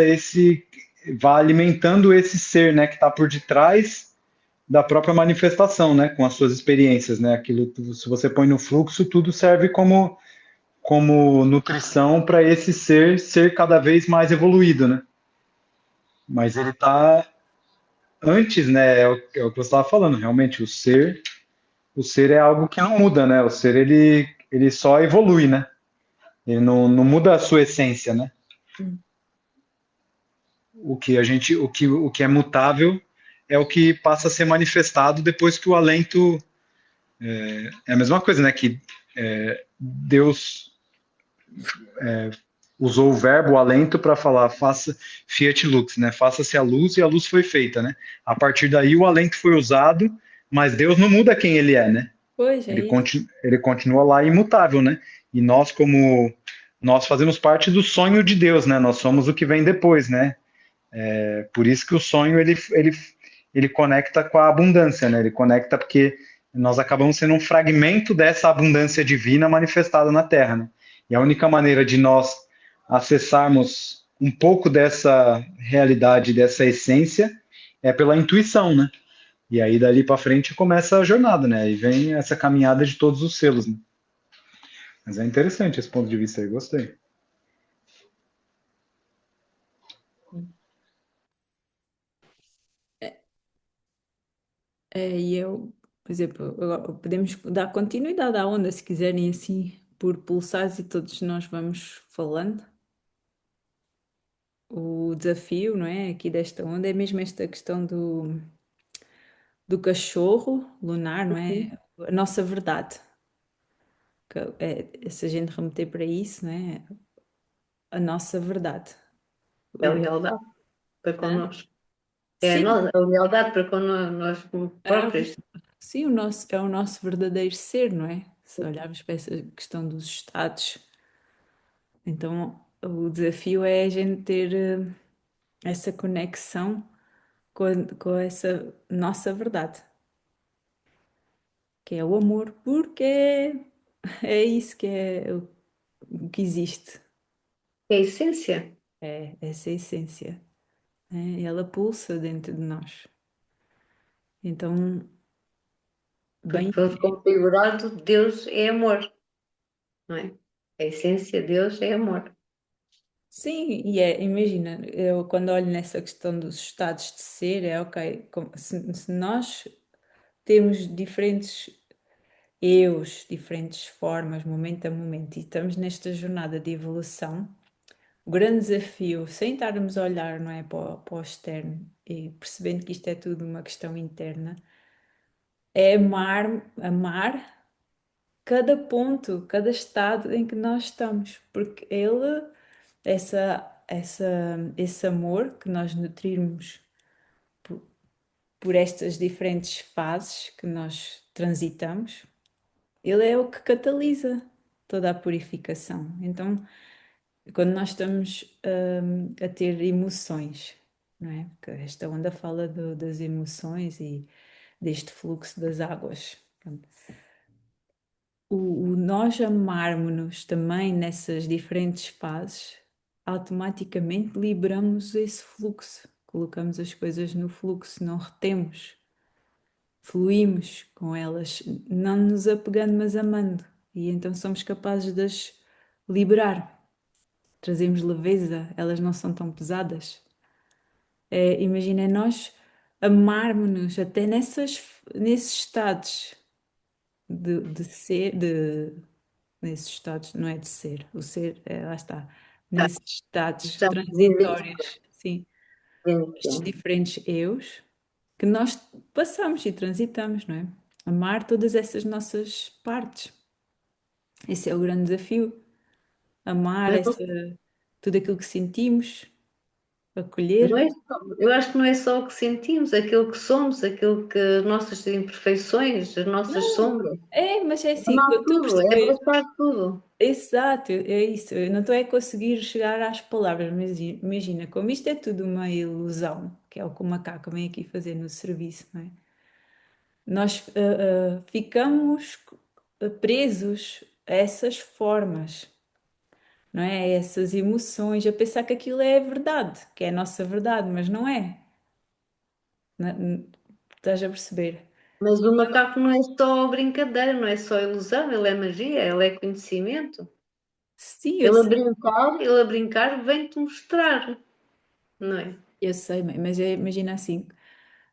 vá alimentando esse ser, né? Que está por detrás da própria manifestação, né? Com as suas experiências, né? Aquilo, se você põe no fluxo, tudo serve como nutrição para esse ser cada vez mais evoluído, né? Mas ele está antes, né? É o que você estava falando. Realmente, o ser é algo que não muda, né? O ser ele só evolui, né? Ele não muda a sua essência, né? hum, O que é mutável é o que passa a ser manifestado depois que o alento é a mesma coisa, né? Que Deus usou o verbo o alento para falar faça fiat lux, né? Faça-se a luz e a luz foi feita, né? A partir daí o alento foi usado, mas Deus não muda quem ele é, né? Pois é isso. Ele continua lá imutável, né? E nós fazemos parte do sonho de Deus, né? Nós somos o que vem depois, né? Por isso que o sonho ele conecta com a abundância, né? Ele conecta porque nós acabamos sendo um fragmento dessa abundância divina manifestada na Terra, né? E a única maneira de nós acessarmos um pouco dessa realidade, dessa essência, é pela intuição, né? E aí dali para frente começa a jornada, né? Aí vem essa caminhada de todos os selos, né? Mas é interessante esse ponto de vista aí, gostei. E eu, por exemplo, agora podemos dar continuidade à onda se quiserem assim, por pulsares e todos nós vamos falando. O desafio, não é? Aqui desta onda é mesmo esta questão do cachorro lunar, não é? A nossa verdade. Se a gente remeter para isso, não é? A nossa verdade. É a O- lealdade para Hã? connosco. É Sim, a lealdade para com nós é, próprios. sim, é o nosso verdadeiro ser, não é? Se olharmos para essa questão dos estados, então o desafio é a gente ter essa conexão com essa nossa verdade, que é o amor, porque é isso que é o que existe, É a essência. é essa essência, né? Ela pulsa dentro de nós. Então, Porque bem, foi configurado, Deus é amor, não é? A essência de Deus é amor. sim, imagina, eu quando olho nessa questão dos estados de ser, é ok, se nós temos diferentes eus, diferentes formas, momento a momento, e estamos nesta jornada de evolução, o grande desafio, sem estarmos a olhar, não é, para o externo e percebendo que isto é tudo uma questão interna, é amar cada ponto, cada estado em que nós estamos, porque esse amor que nós nutrimos por, por estas diferentes fases que nós transitamos, ele é o que catalisa toda a purificação. Então, quando nós estamos a ter emoções, não é? Porque esta onda fala das emoções e deste fluxo das águas. Portanto, o nós amarmos-nos também nessas diferentes fases, automaticamente liberamos esse fluxo, colocamos as coisas no fluxo, não retemos, fluímos com elas, não nos apegando, mas amando. E então somos capazes de as liberar. Trazemos leveza, elas não são tão pesadas. Imagina nós amarmos-nos até nesses estados de ser, nesses estados, não é de ser, o ser, lá está, Tá. nesses estados Estamos transitórios, sim, estes vivendo. diferentes eus que nós passamos e transitamos, não é? Amar todas essas nossas partes. Esse é o grande desafio. Amar tudo aquilo que sentimos, Não acolher. é eu acho que não é só o que sentimos, aquilo que somos, aquilo que as nossas imperfeições, as nossas Não, sombras. mas é assim, Amar quando tu tudo, é perceber, abraçar tudo. exato, é isso, eu não estou a conseguir chegar às palavras, mas imagina, como isto é tudo uma ilusão, que é o que o macaco vem aqui fazer no serviço, não é? Nós ficamos presos a essas formas, não é? A essas emoções, a pensar que aquilo é a verdade, que é a nossa verdade, mas não é. Estás a perceber? Mas o macaco não é só brincadeira, não é só ilusão, ele é magia, ele é conhecimento. Sim, Ele a brincar vem-te mostrar, não é? eu sei, mas imagina assim,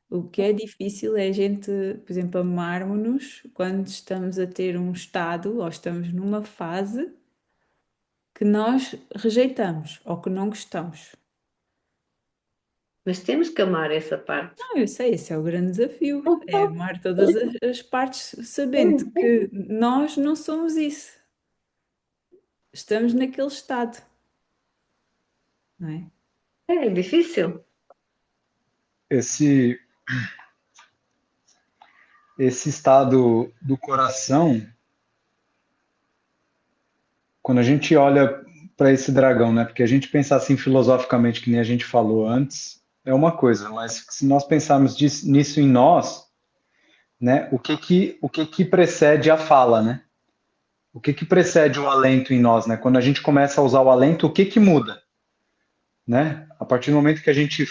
o que é difícil é a gente, por exemplo, amarmos-nos quando estamos a ter um estado ou estamos numa fase que nós rejeitamos ou que não gostamos. Mas temos que amar essa parte. Não, eu sei, esse é o grande desafio, é amar todas as partes, sabendo que nós não somos isso, estamos naquele estado, não é? É difícil. Esse, esse estado do coração, quando a gente olha para esse dragão, né? Porque a gente pensar assim filosoficamente, que nem a gente falou antes, é uma coisa, mas se nós pensarmos nisso em nós, né? O que que precede a fala, né? O que que precede o alento em nós, né? Quando a gente começa a usar o alento, o que que muda, né? A partir do momento que a gente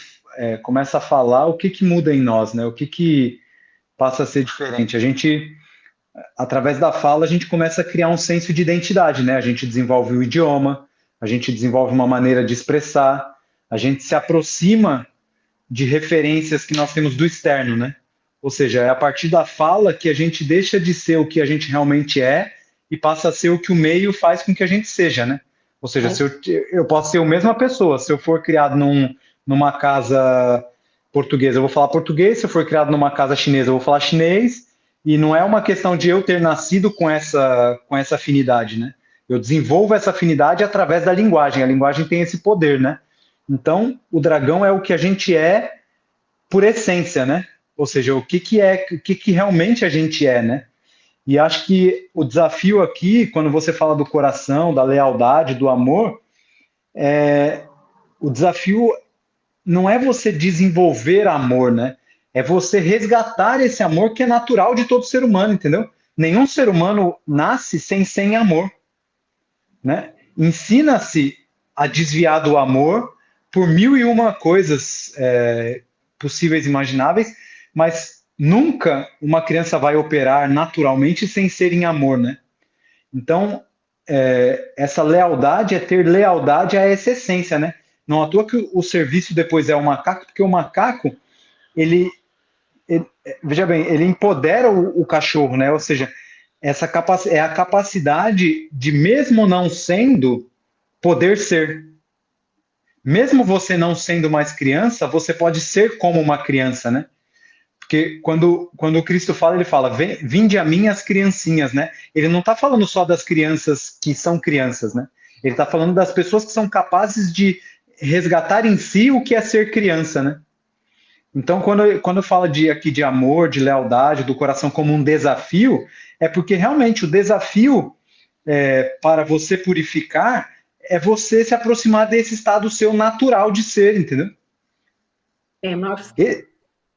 começa a falar, o que que muda em nós, né? O que que passa a ser diferente? A gente, através da fala, a gente começa a criar um senso de identidade, né? A gente desenvolve o idioma, a gente desenvolve uma maneira de expressar, a gente se aproxima de referências que nós temos do externo, né? Ou seja, é a partir da fala que a gente deixa de ser o que a gente realmente é e passa a ser o que o meio faz com que a gente seja, né? Ou seja, se eu posso ser a mesma pessoa, se eu for criado numa casa portuguesa, eu vou falar português, se eu for criado numa casa chinesa, eu vou falar chinês, e não é uma questão de eu ter nascido com essa afinidade, né? Eu desenvolvo essa afinidade através da linguagem, a linguagem tem esse poder, né? Então, o dragão é o que a gente é por essência, né? Ou seja, o que realmente a gente é, né? E acho que o desafio aqui, quando você fala do coração, da lealdade, do amor, o desafio não é você desenvolver amor, né? É você resgatar esse amor que é natural de todo ser humano, entendeu? Nenhum ser humano nasce sem amor, né? Ensina-se a desviar do amor por mil e uma coisas possíveis e imagináveis, mas nunca uma criança vai operar naturalmente sem ser em amor, né? Então, essa lealdade é ter lealdade a essa essência, né? Não à toa que o serviço depois é o macaco, porque o macaco, veja bem, ele empodera o cachorro, né? Ou seja, é a capacidade de, mesmo não sendo, poder ser. Mesmo você não sendo mais criança, você pode ser como uma criança, né? Porque quando o Cristo fala, ele fala, vinde a mim as criancinhas, né? Ele não está falando só das crianças que são crianças, né? Ele está falando das pessoas que são capazes de resgatar em si o que é ser criança, né? Então, quando fala aqui de amor, de lealdade, do coração como um desafio, é porque realmente o desafio para você purificar é você se aproximar desse estado seu natural de ser, entendeu? Marcos.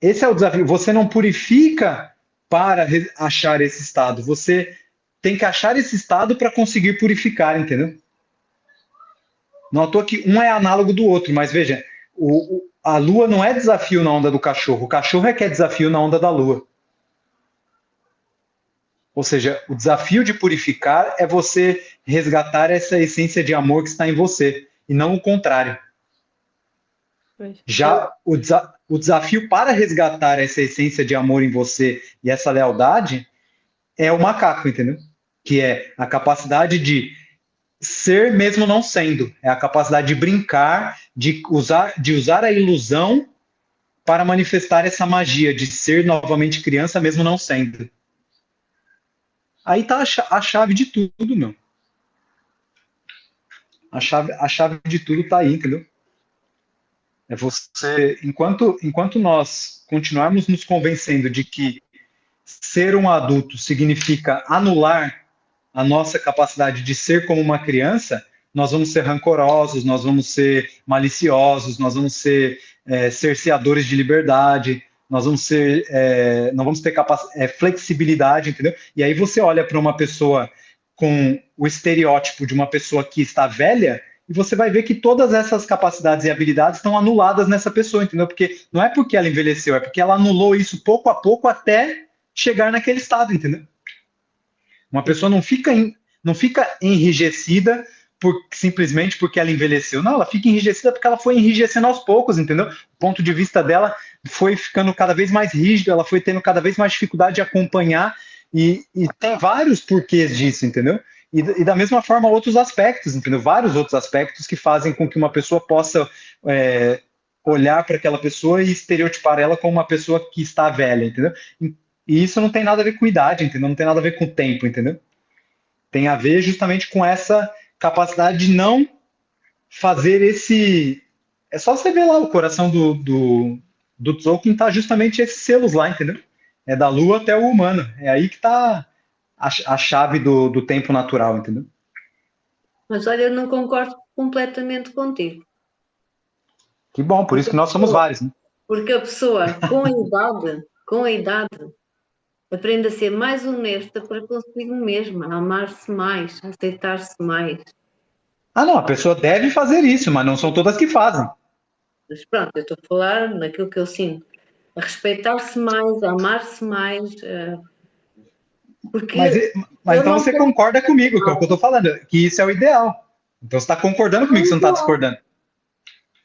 Esse é o desafio. Você não purifica para achar esse estado. Você tem que achar esse estado para conseguir purificar, entendeu? Não à toa que um é análogo do outro, mas veja, a lua não é desafio na onda do cachorro. O cachorro é que é desafio na onda da lua. Ou seja, o desafio de purificar é você resgatar essa essência de amor que está em você, e não o contrário. Já o desafio para resgatar essa essência de amor em você e essa lealdade é o macaco, entendeu? Que é a capacidade de ser mesmo não sendo. É a capacidade de brincar, de usar a ilusão para manifestar essa magia de ser novamente criança mesmo não sendo. Aí tá a chave de tudo, meu. A chave de tudo tá aí, entendeu? É você, enquanto nós continuarmos nos convencendo de que ser um adulto significa anular a nossa capacidade de ser como uma criança, nós vamos ser rancorosos, nós vamos ser maliciosos, nós vamos ser cerceadores de liberdade, nós vamos ser, não vamos ter flexibilidade, entendeu? E aí você olha para uma pessoa com o estereótipo de uma pessoa que está velha e você vai ver que todas essas capacidades e habilidades estão anuladas nessa pessoa, entendeu? Porque não é porque ela envelheceu, é porque ela anulou isso pouco a pouco até chegar naquele estado, entendeu? Uma pessoa não fica enrijecida simplesmente porque ela envelheceu. Não, ela fica enrijecida porque ela foi enrijecendo aos poucos, entendeu? O ponto de vista dela foi ficando cada vez mais rígido, ela foi tendo cada vez mais dificuldade de acompanhar, e tem vários porquês disso, entendeu? E da mesma forma outros aspectos, entendeu? Vários outros aspectos que fazem com que uma pessoa possa olhar para aquela pessoa e estereotipar ela como uma pessoa que está velha, entendeu? E isso não tem nada a ver com idade, entendeu? Não tem nada a ver com tempo, entendeu? Tem a ver justamente com essa capacidade de não fazer esse... É só você ver lá o coração do Tzolk'in, tá justamente esses selos lá, entendeu? É da lua até o humano. É aí que está a chave do tempo natural, entendeu? Mas olha, eu não concordo completamente contigo. Que bom, por isso Porque que nós somos vários, né? porque a pessoa com a idade, aprende a ser mais honesta para consigo mesma, a amar-se mais, a aceitar-se mais. Ah, não, a pessoa deve fazer isso, mas não são todas que fazem. Mas pronto, eu estou a falar naquilo que eu sinto. A respeitar-se mais, a amar-se mais, porque Mas, mas eu então não você posso. concorda comigo, que é o que eu estou falando, que isso é o ideal. Então você está concordando comigo, você não está discordando.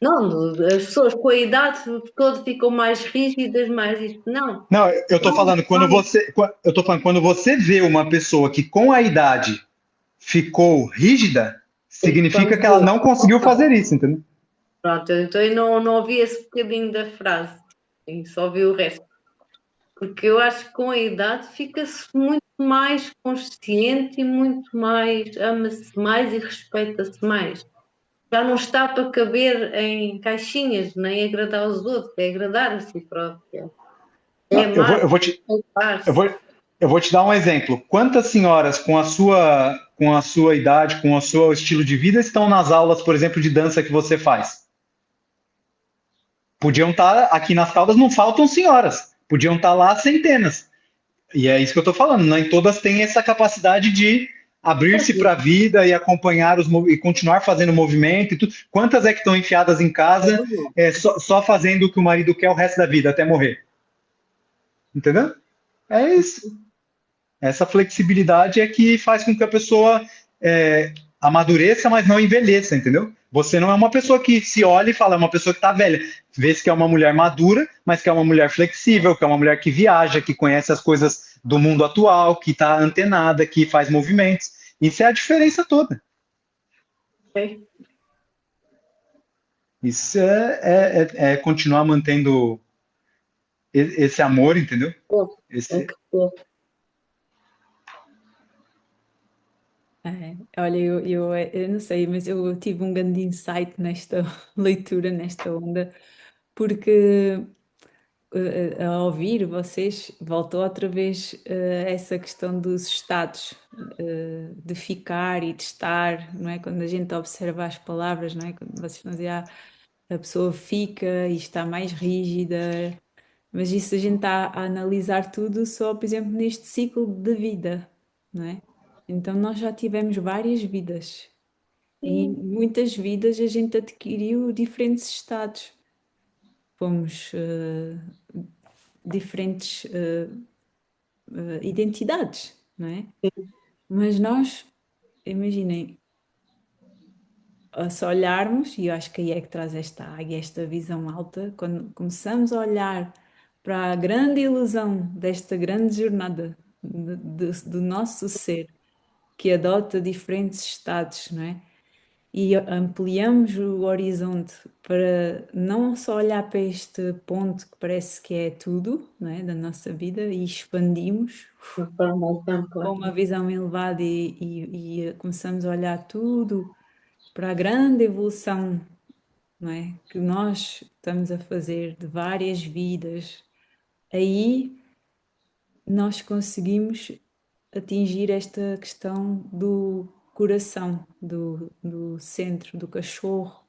Não, as pessoas com a idade todas ficam mais rígidas, mais isto. Não. Não, eu estou falando eu tô falando quando você vê uma pessoa que com a idade ficou rígida, significa que ela não conseguiu fazer isso, entendeu? Pronto, então eu não ouvi esse bocadinho da frase, e só ouvi o resto. Porque eu acho que com a idade fica-se muito mais consciente e muito mais, ama-se mais e respeita-se mais. Já não está para caber em caixinhas, nem agradar aos outros, é agradar a si própria. É Não, amar, eu respeitar-se. vou, eu vou te dar um exemplo. Quantas senhoras com a sua idade, com o seu estilo de vida estão nas aulas, por exemplo, de dança que você faz? Podiam estar aqui nas Caldas, não faltam senhoras. Podiam estar lá centenas. E é isso que eu estou falando. Nem todas têm essa capacidade de abrir-se para a vida e acompanhar e continuar fazendo movimento e tudo. Quantas é que estão enfiadas em casa, só fazendo o que o marido quer o resto da vida até morrer? Entendeu? É isso. Essa flexibilidade é que faz com que a pessoa amadureça, mas não envelheça, entendeu? Você não é uma pessoa que se olha e fala, é uma pessoa que está velha. Vê-se que é uma mulher madura, mas que é uma mulher flexível, que é uma mulher que viaja, que conhece as coisas do mundo atual, que está antenada, que faz movimentos. Isso é a diferença toda. Ok? Isso é continuar mantendo esse amor, entendeu? É Esse, que bom. Olha, eu não sei, mas eu tive um grande insight nesta leitura, nesta onda, porque a ouvir vocês, voltou outra vez essa questão dos estados, de ficar e de estar, não é? Quando a gente observa as palavras, não é? Quando vocês estão a dizer, a pessoa fica e está mais rígida, mas isso a gente está a analisar tudo só, por exemplo, neste ciclo de vida, não é? Então nós já tivemos várias vidas e em muitas vidas a gente adquiriu diferentes estados. Fomos diferentes identidades, não é? Mas nós, imaginem, se olharmos, e eu acho que aí é que traz esta águia, esta visão alta, quando começamos a olhar para a grande ilusão desta grande jornada do nosso ser, que adota diferentes estados, não é? E ampliamos o horizonte para não só olhar para este ponto que parece que é tudo, não é, da nossa vida e expandimos De forma mais com ampla. uma visão elevada e começamos a olhar tudo para a grande evolução, não é, que nós estamos a fazer de várias vidas. Aí nós conseguimos atingir esta questão do coração, do centro, do cachorro,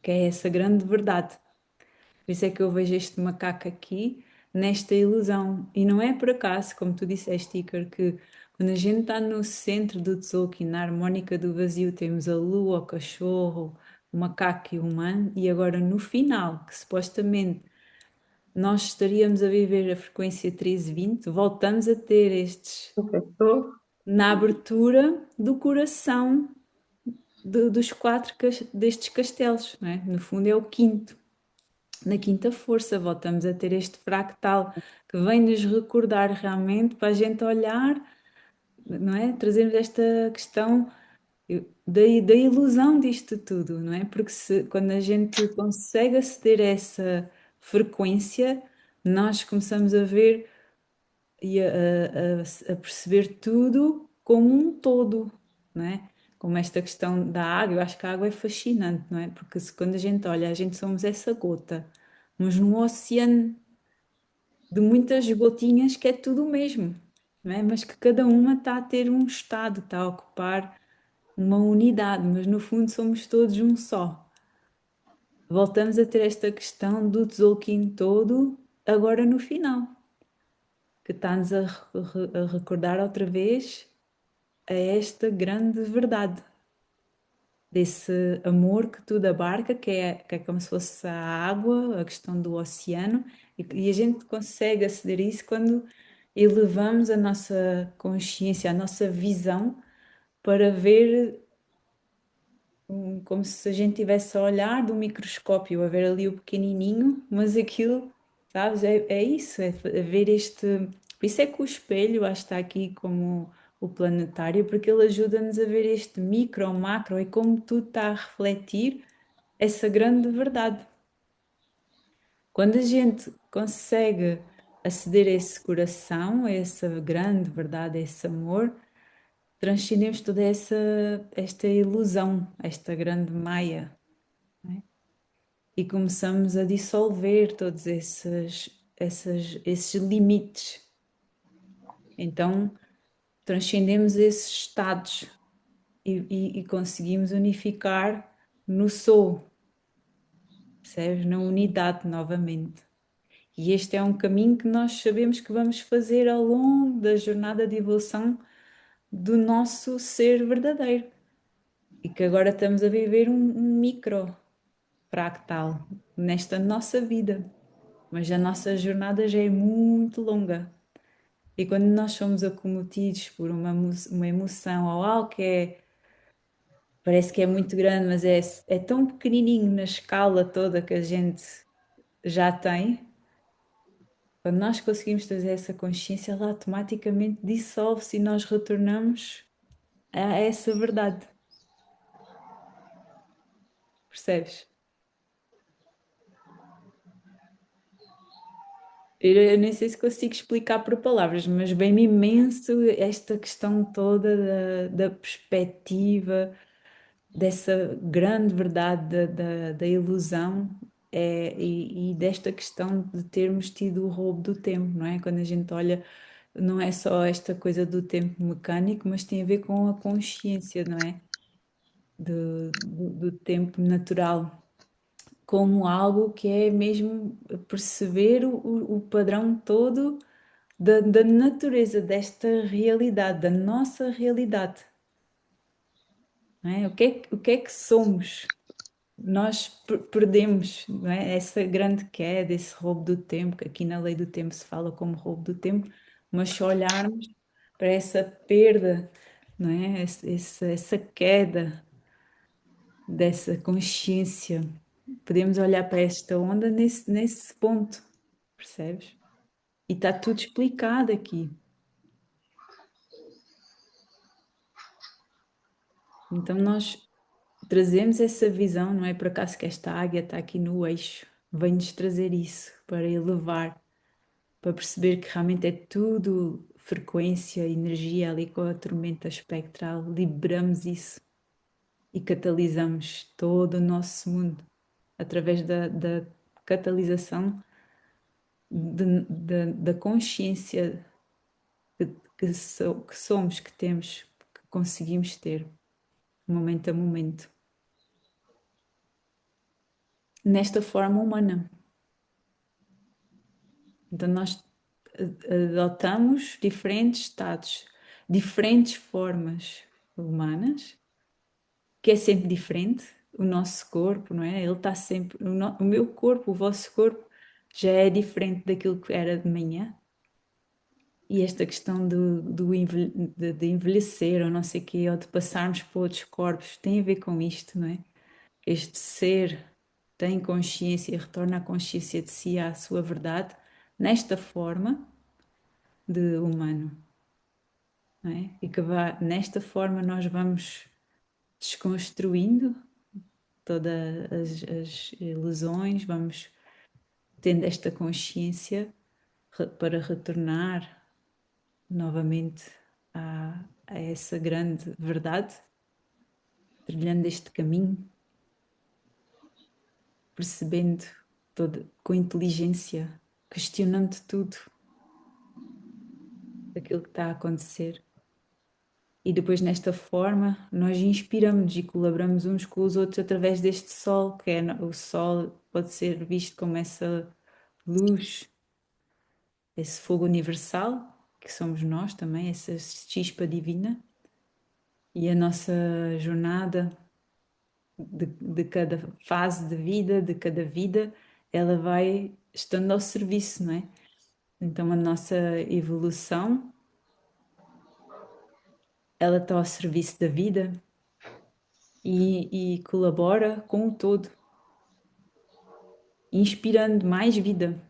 que é essa grande verdade. Por isso é que eu vejo este macaco aqui, nesta ilusão. E não é por acaso, como tu disseste, Iker, que quando a gente está no centro do Tzolk'in, na harmónica do vazio, temos a lua, o cachorro, o macaco e o humano, e agora no final, que supostamente nós estaríamos a viver a frequência 1320, voltamos a ter estes Estou. na abertura do coração dos quatro destes castelos, não é? No fundo é o quinto. Na quinta força, voltamos a ter este fractal que vem nos recordar realmente para a gente olhar, não é? Trazermos esta questão da ilusão disto tudo, não é? Porque quando a gente consegue aceder a essa frequência, nós começamos a ver e a perceber tudo como um todo, não é? Como esta questão da água, eu acho que a água é fascinante, não é? Porque quando a gente olha, a gente somos essa gota, mas num oceano de muitas gotinhas que é tudo o mesmo, não é? Mas que cada uma está a ter um estado, está a ocupar uma unidade, mas no fundo somos todos um só. Voltamos a ter esta questão do Tzolk'in todo agora no final, que está-nos a recordar outra vez a esta grande verdade, desse amor que tudo abarca, que é como se fosse a água, a questão do oceano, e a gente consegue aceder a isso quando elevamos a nossa consciência, a nossa visão para ver como se a gente tivesse a olhar do microscópio, a ver ali o pequenininho, mas aquilo, sabes, é isso, é ver este. Por isso é que o espelho, acho que está aqui como o planetário, porque ele ajuda-nos a ver este micro, macro e como tudo está a refletir essa grande verdade. Quando a gente consegue aceder a esse coração, a essa grande verdade, a esse amor, transcendemos toda esta ilusão, esta grande maia, né? E começamos a dissolver todos esses limites. Então, transcendemos esses estados e conseguimos unificar no sou, percebes? Na unidade novamente. E este é um caminho que nós sabemos que vamos fazer ao longo da jornada de evolução do nosso ser verdadeiro. E que agora estamos a viver um micro fractal nesta nossa vida. Mas a nossa jornada já é muito longa. E quando nós somos acometidos por uma emoção ou algo que parece que é muito grande, mas é tão pequenininho na escala toda que a gente já tem, quando nós conseguimos trazer essa consciência, ela automaticamente dissolve-se e nós retornamos a essa verdade. Percebes? Eu nem sei se consigo explicar por palavras, mas bem-me imenso esta questão toda da perspectiva, dessa grande verdade da ilusão e desta questão de termos tido o roubo do tempo, não é? Quando a gente olha, não é só esta coisa do tempo mecânico, mas tem a ver com a consciência, não é? Do tempo natural como algo que é mesmo perceber o padrão todo da natureza, desta realidade, da nossa realidade. Não é? O que é que somos? Nós perdemos, não é? Essa grande queda, esse roubo do tempo, que aqui na lei do tempo se fala como roubo do tempo, mas se olharmos para essa perda, não é? Essa queda dessa consciência, podemos olhar para esta onda nesse ponto, percebes? E está tudo explicado aqui. Então nós trazemos essa visão, não é por acaso que esta águia está aqui no eixo, vem-nos trazer isso para elevar, para perceber que realmente é tudo frequência, energia ali com a tormenta espectral, liberamos isso e catalisamos todo o nosso mundo através da catalisação da consciência que somos, que temos, que conseguimos ter, momento a momento, nesta forma humana. Então nós adotamos diferentes estados, diferentes formas humanas, que é sempre diferente. O nosso corpo, não é? Ele está sempre. O meu corpo, o vosso corpo, já é diferente daquilo que era de manhã. E esta questão de envelhecer ou não sei o quê, ou de passarmos para outros corpos, tem a ver com isto, não é? Este ser tem consciência e retorna a consciência de si à sua verdade, nesta forma de humano, não é? E que nesta forma nós vamos desconstruindo todas as ilusões, vamos tendo esta consciência para retornar novamente a essa grande verdade, trilhando este caminho, percebendo com inteligência questionando tudo daquilo que está a acontecer. E depois, nesta forma, nós inspiramos e colaboramos uns com os outros através deste sol, que é o sol pode ser visto como essa luz, esse fogo universal, que somos nós também, essa chispa divina. E a nossa jornada de cada fase de vida, de cada vida, ela vai estando ao serviço, não é? Então a nossa evolução, ela está ao serviço da vida e colabora com o todo, inspirando mais vida.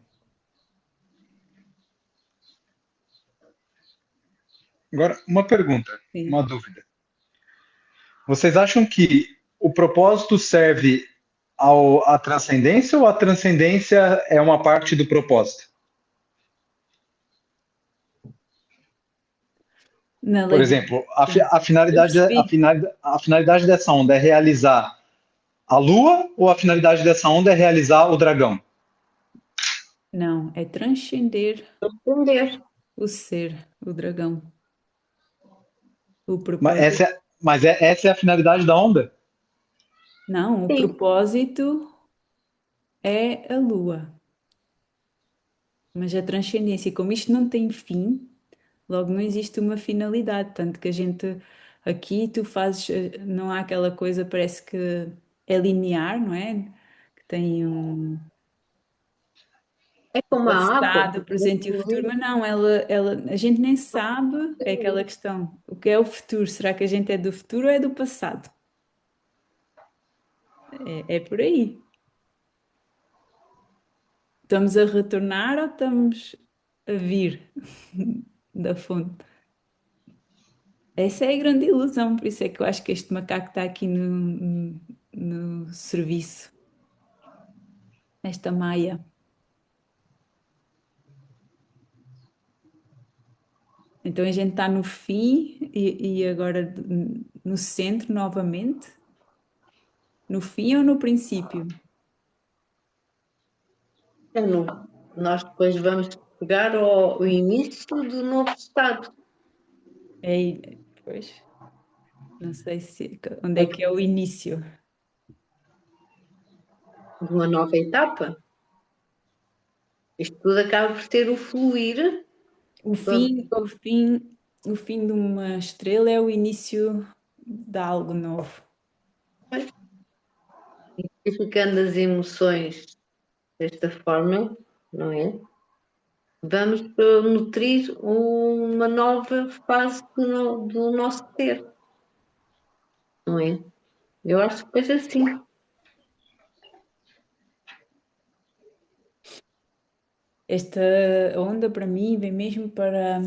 Agora, uma pergunta, Sim. uma dúvida. Vocês acham que o propósito serve à transcendência ou a transcendência é uma parte do propósito? Na Por lei de... exemplo, Sim. a Eu finalidade, percebi. a finalidade dessa onda é realizar a Lua ou a finalidade dessa onda é realizar o dragão? Não, é transcender Entender. o ser, o dragão, o Mas propósito. essa é a finalidade da onda? Não, o Sim, propósito é a lua, mas a transcendência, como isto não tem fim, logo não existe uma finalidade, tanto que a gente aqui tu fazes, não há aquela coisa, parece que é linear, não é? Que tem um é como a água. passado, o presente e o futuro, mas não, a gente nem sabe, é aquela questão, o que é o futuro? Será que a gente é do futuro ou é do passado? É por aí. Estamos a retornar ou estamos a vir da fonte? Essa é a grande ilusão, por isso é que eu acho que este macaco está aqui no serviço, esta Maia. Então a gente está no fim e agora no centro novamente? No fim ou no princípio? Nós depois vamos pegar ao início do novo estado. Pois, não sei onde é que é o início. De uma nova etapa. Isto tudo acaba por ser o fluir. O fim, o fim, o fim de uma estrela é o início de algo novo. Identificando as emoções desta forma, não é? Vamos nutrir uma nova fase do nosso ser, não é? Eu acho que é assim. Esta onda para mim vem mesmo para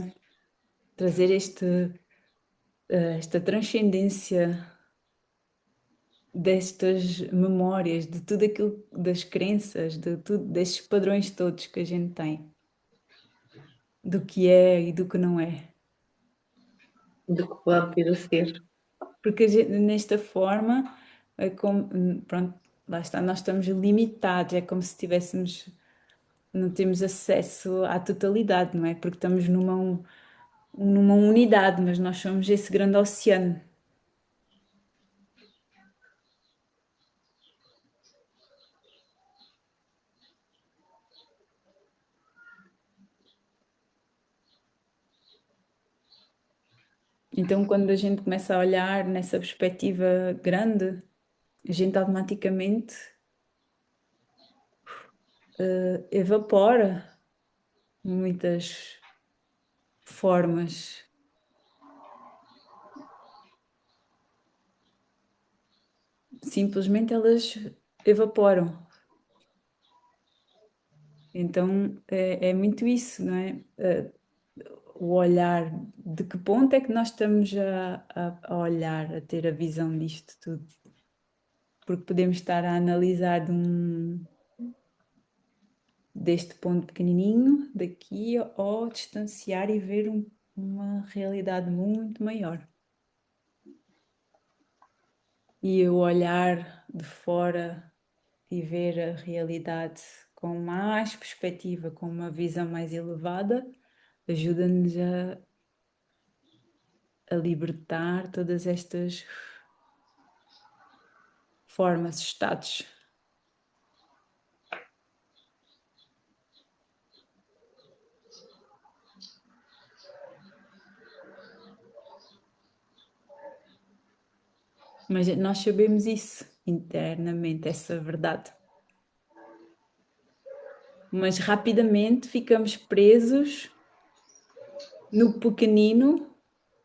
trazer esta transcendência destas memórias, de tudo aquilo, das crenças, de tudo, destes padrões todos que a gente tem, do que é e do que não é. Do que pode vir a ser. Porque nesta forma, é como, pronto, lá está, nós estamos limitados, é como se tivéssemos, não temos acesso à totalidade, não é? Porque estamos numa unidade, mas nós somos esse grande oceano. Então, quando a gente começa a olhar nessa perspectiva grande, a gente automaticamente evapora muitas formas. Simplesmente elas evaporam. Então é muito isso, não é? O olhar, de que ponto é que nós estamos a olhar, a ter a visão disto tudo? Porque podemos estar a analisar deste ponto pequenininho, daqui, ou distanciar e ver uma realidade muito maior. E o olhar de fora e ver a realidade com mais perspectiva, com uma visão mais elevada, ajuda-nos a libertar todas estas formas, estados. Mas nós sabemos isso internamente, essa verdade. Mas rapidamente ficamos presos no pequenino,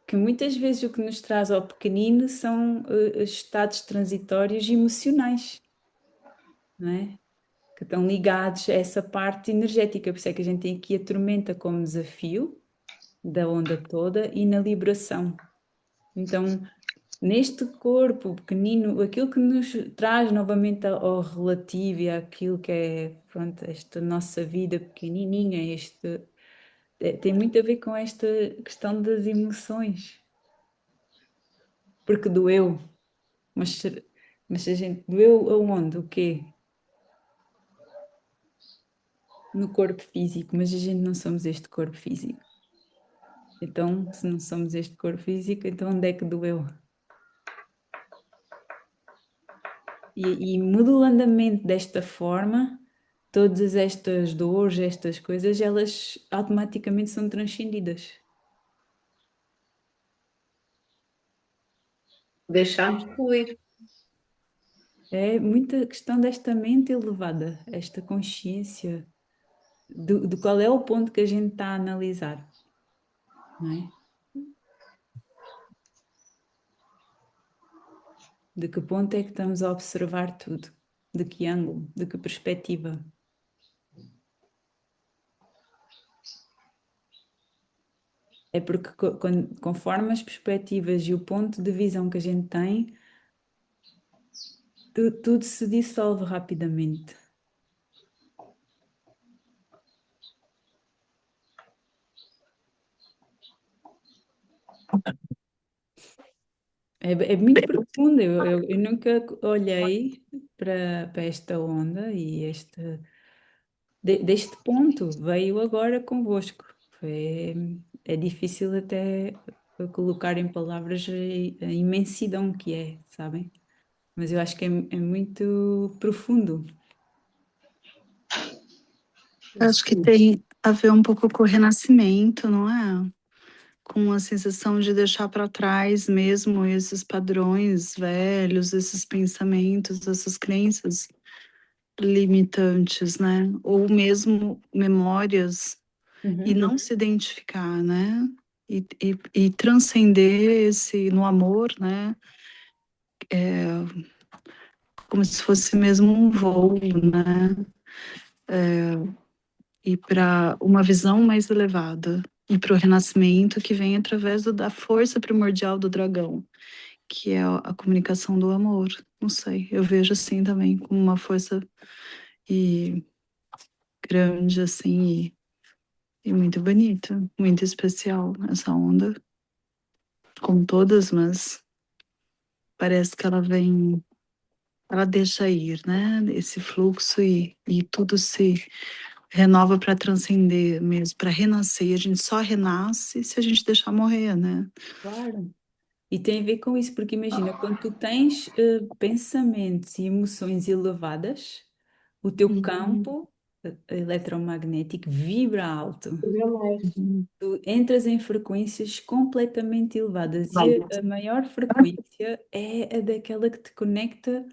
que muitas vezes o que nos traz ao pequenino são estados transitórios emocionais, não é? Que estão ligados a essa parte energética. Por isso é que a gente tem aqui a tormenta como desafio da onda toda e na liberação. Então, neste corpo pequenino, aquilo que nos traz novamente ao relativo e àquilo que é, pronto, esta nossa vida pequenininha, tem muito a ver com esta questão das emoções. Porque doeu. Mas a gente doeu aonde? O quê? No corpo físico, mas a gente não somos este corpo físico. Então, se não somos este corpo físico, então onde é que doeu? E modulando a mente desta forma, todas estas dores, estas coisas, elas automaticamente são transcendidas. Deixamos fluir. É muita questão desta mente elevada, esta consciência de qual é o ponto que a gente está a analisar, não é? De que ponto é que estamos a observar tudo? De que ângulo? De que perspectiva? É porque conforme as perspectivas e o ponto de visão que a gente tem, tudo se dissolve rapidamente. É muito profundo. Eu nunca olhei para esta onda e deste ponto veio agora convosco. É difícil até colocar em palavras a imensidão que é, sabem? Mas eu acho que é muito profundo. Acho que tem a ver um pouco com o renascimento, não é? Com a sensação de deixar para trás mesmo esses padrões velhos, esses pensamentos, essas crenças limitantes, né? Ou mesmo memórias e não se identificar, né? E transcender esse no amor, né? Como se fosse mesmo um voo, né? E para uma visão mais elevada e para o renascimento que vem através da força primordial do dragão, que é a comunicação do amor. Não sei, eu vejo assim também como uma força e grande assim e muito bonita, muito especial essa onda, como todas, mas parece que ela vem, ela deixa ir, né? Esse fluxo e tudo se renova para transcender mesmo, para renascer. E a gente só renasce se a gente deixar morrer, né? Claro. E tem a ver com isso, porque imagina, quando tu tens pensamentos e emoções elevadas, o teu campo eletromagnético vibra alto. Tu entras em frequências completamente elevadas e a maior frequência é a daquela que te conecta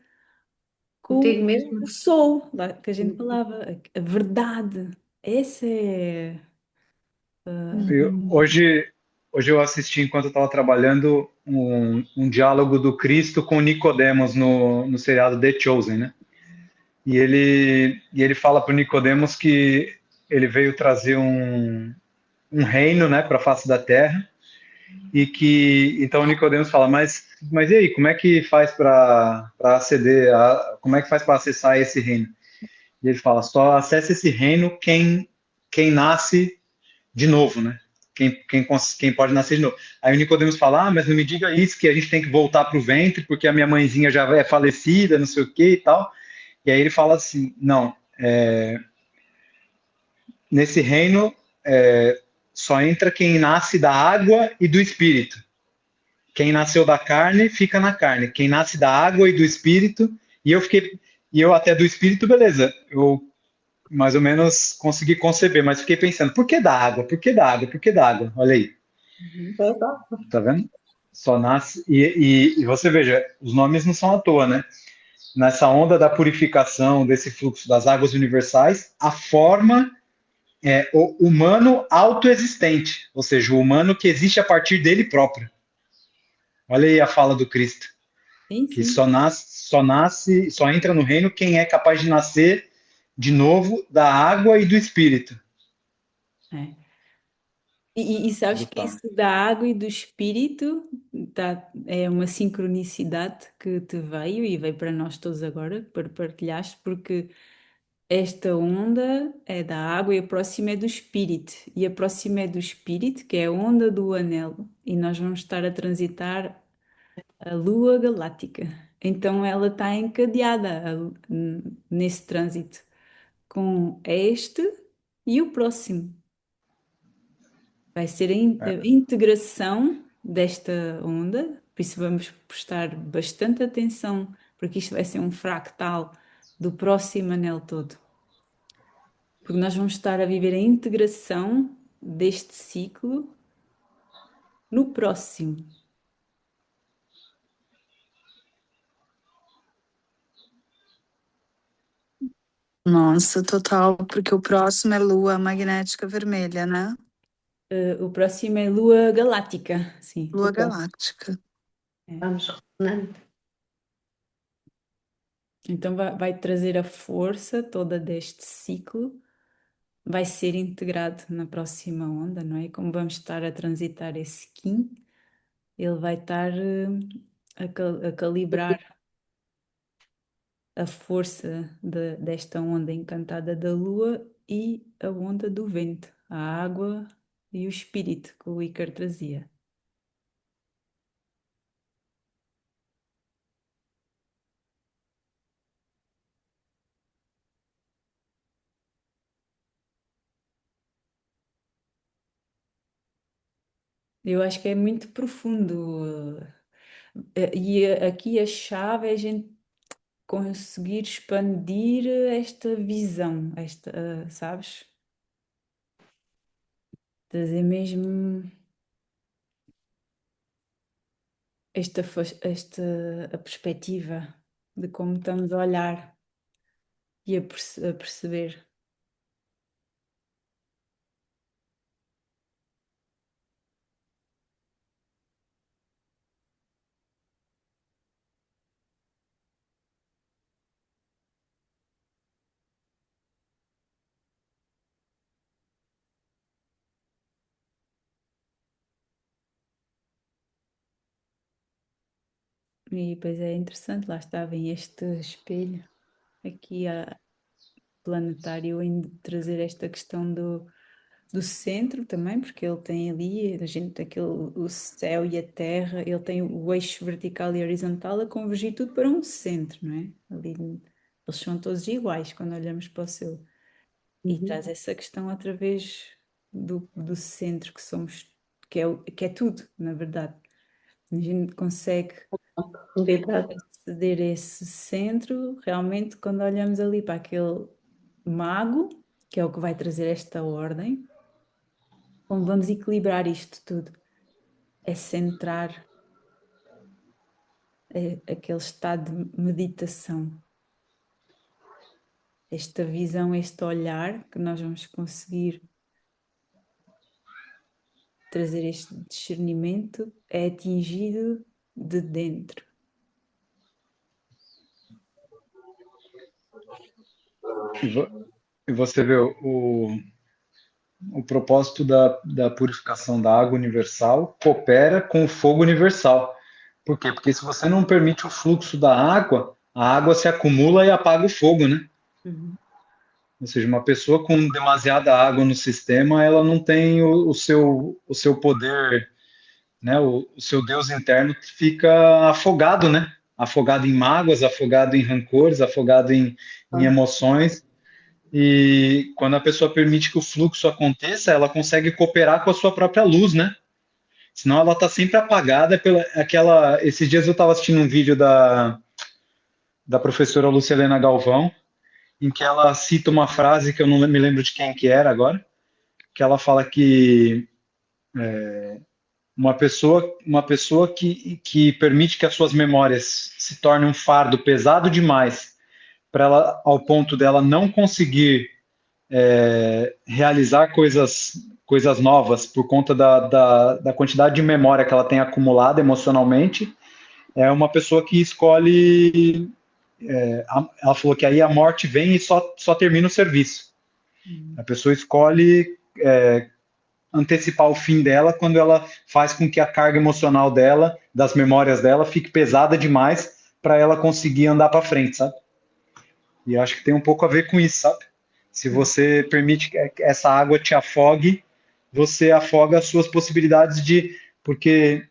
com Contigo mesmo? o soul, lá que a gente falava, a verdade. Essa é. Hoje eu assisti, enquanto eu estava trabalhando, um diálogo do Cristo com Nicodemos no seriado The Chosen, né? E ele fala para o Nicodemos que ele veio trazer um reino, né, para a face da terra, e que então o Nicodemos fala, mas e aí, como é que faz para como é que faz para acessar esse reino? E ele fala, só acessa esse reino quem nasce de novo, né? Quem pode nascer de novo. Aí o Nicodemos fala, mas não me diga isso, que a gente tem que voltar para o ventre, porque a minha mãezinha já é falecida, não sei o que e tal. E aí ele fala assim, não, nesse reino só entra quem nasce da água e do espírito. Quem nasceu da carne fica na carne. Quem nasce da água e do espírito, e eu até do espírito, beleza. Eu mais ou menos consegui conceber, mas fiquei pensando, por que da água? Por que da água? Por que da água? Olha aí. Tá vendo? Só nasce. E você veja, os nomes não são à toa, né? Nessa onda da purificação, desse fluxo das águas universais, a forma é o humano autoexistente, ou seja, o humano que existe a partir dele próprio. Olha aí a fala do Cristo, Sim, que sim. só entra no reino quem é capaz de nascer de novo da água e do espírito. É. E sabes que Brutal. isso da água e do espírito é uma sincronicidade que te veio e veio para nós todos agora, para partilhaste, porque esta onda é da água e a próxima é do espírito. E a próxima é do espírito, que é a onda do anelo. E nós vamos estar a transitar a lua galáctica. Então ela está encadeada nesse trânsito com este e o próximo. Vai ser a integração desta onda, por isso vamos prestar bastante atenção, porque isto vai ser um fractal do próximo anel todo. Porque nós vamos estar a viver a integração deste ciclo no próximo. Nossa, total, porque o próximo é lua magnética vermelha, né? O próximo é lua galáctica, sim. Lua galáctica. Vamos ressonando. Então vai trazer a força toda deste ciclo, vai ser integrado na próxima onda, não é? Como vamos estar a transitar esse Kim, ele vai estar a calibrar a força desta onda encantada da lua e a onda do vento, a água e o espírito que o Ícaro trazia. Eu acho que é muito profundo. E aqui a chave é a gente conseguir expandir esta visão, sabes? Trazer mesmo a perspectiva de como estamos a olhar e a perceber. E depois é interessante, lá está, vem este espelho aqui planetário em trazer esta questão do centro também, porque ele tem ali, a gente tem o céu e a terra, ele tem o eixo vertical e horizontal a convergir tudo para um centro, não é? Ali, eles são todos iguais quando olhamos para o céu. E traz essa questão através do centro que somos, que é tudo, na verdade. A gente consegue Profundidade. aceder a esse centro realmente quando olhamos ali para aquele mago, que é o que vai trazer esta ordem, como vamos equilibrar isto tudo. É centrar aquele estado de meditação. Esta visão, este olhar que nós vamos conseguir trazer este discernimento é atingido de dentro. E você vê o propósito da purificação da água universal coopera com o fogo universal. Por quê? Porque se você não permite o fluxo da água, a água se acumula e apaga o fogo, né? Uhum. Ou seja, uma pessoa com demasiada água no sistema, ela não tem o seu poder, né? O seu Deus interno fica afogado, né? Afogado em mágoas, afogado em rancores, afogado em emoções. E quando a pessoa permite que o fluxo aconteça, ela consegue cooperar com a sua própria luz, né? Senão ela está sempre apagada pela aquela. Esses dias eu estava assistindo um vídeo da professora Lucilena Galvão, em que ela cita uma frase que eu não me lembro de quem que era agora, que ela fala que uma pessoa que permite que as suas memórias se tornem um fardo pesado demais para ela ao ponto dela não conseguir realizar coisas novas por conta da quantidade de memória que ela tem acumulada emocionalmente, é uma pessoa que escolhe. Ela falou que aí a morte vem e só termina o serviço. A pessoa escolhe antecipar o fim dela quando ela faz com que a carga emocional dela, das memórias dela, fique pesada demais para ela conseguir andar para frente, sabe? E acho que tem um pouco a ver com isso, sabe? Se você permite que essa água te afogue, você afoga as suas possibilidades de. Porque,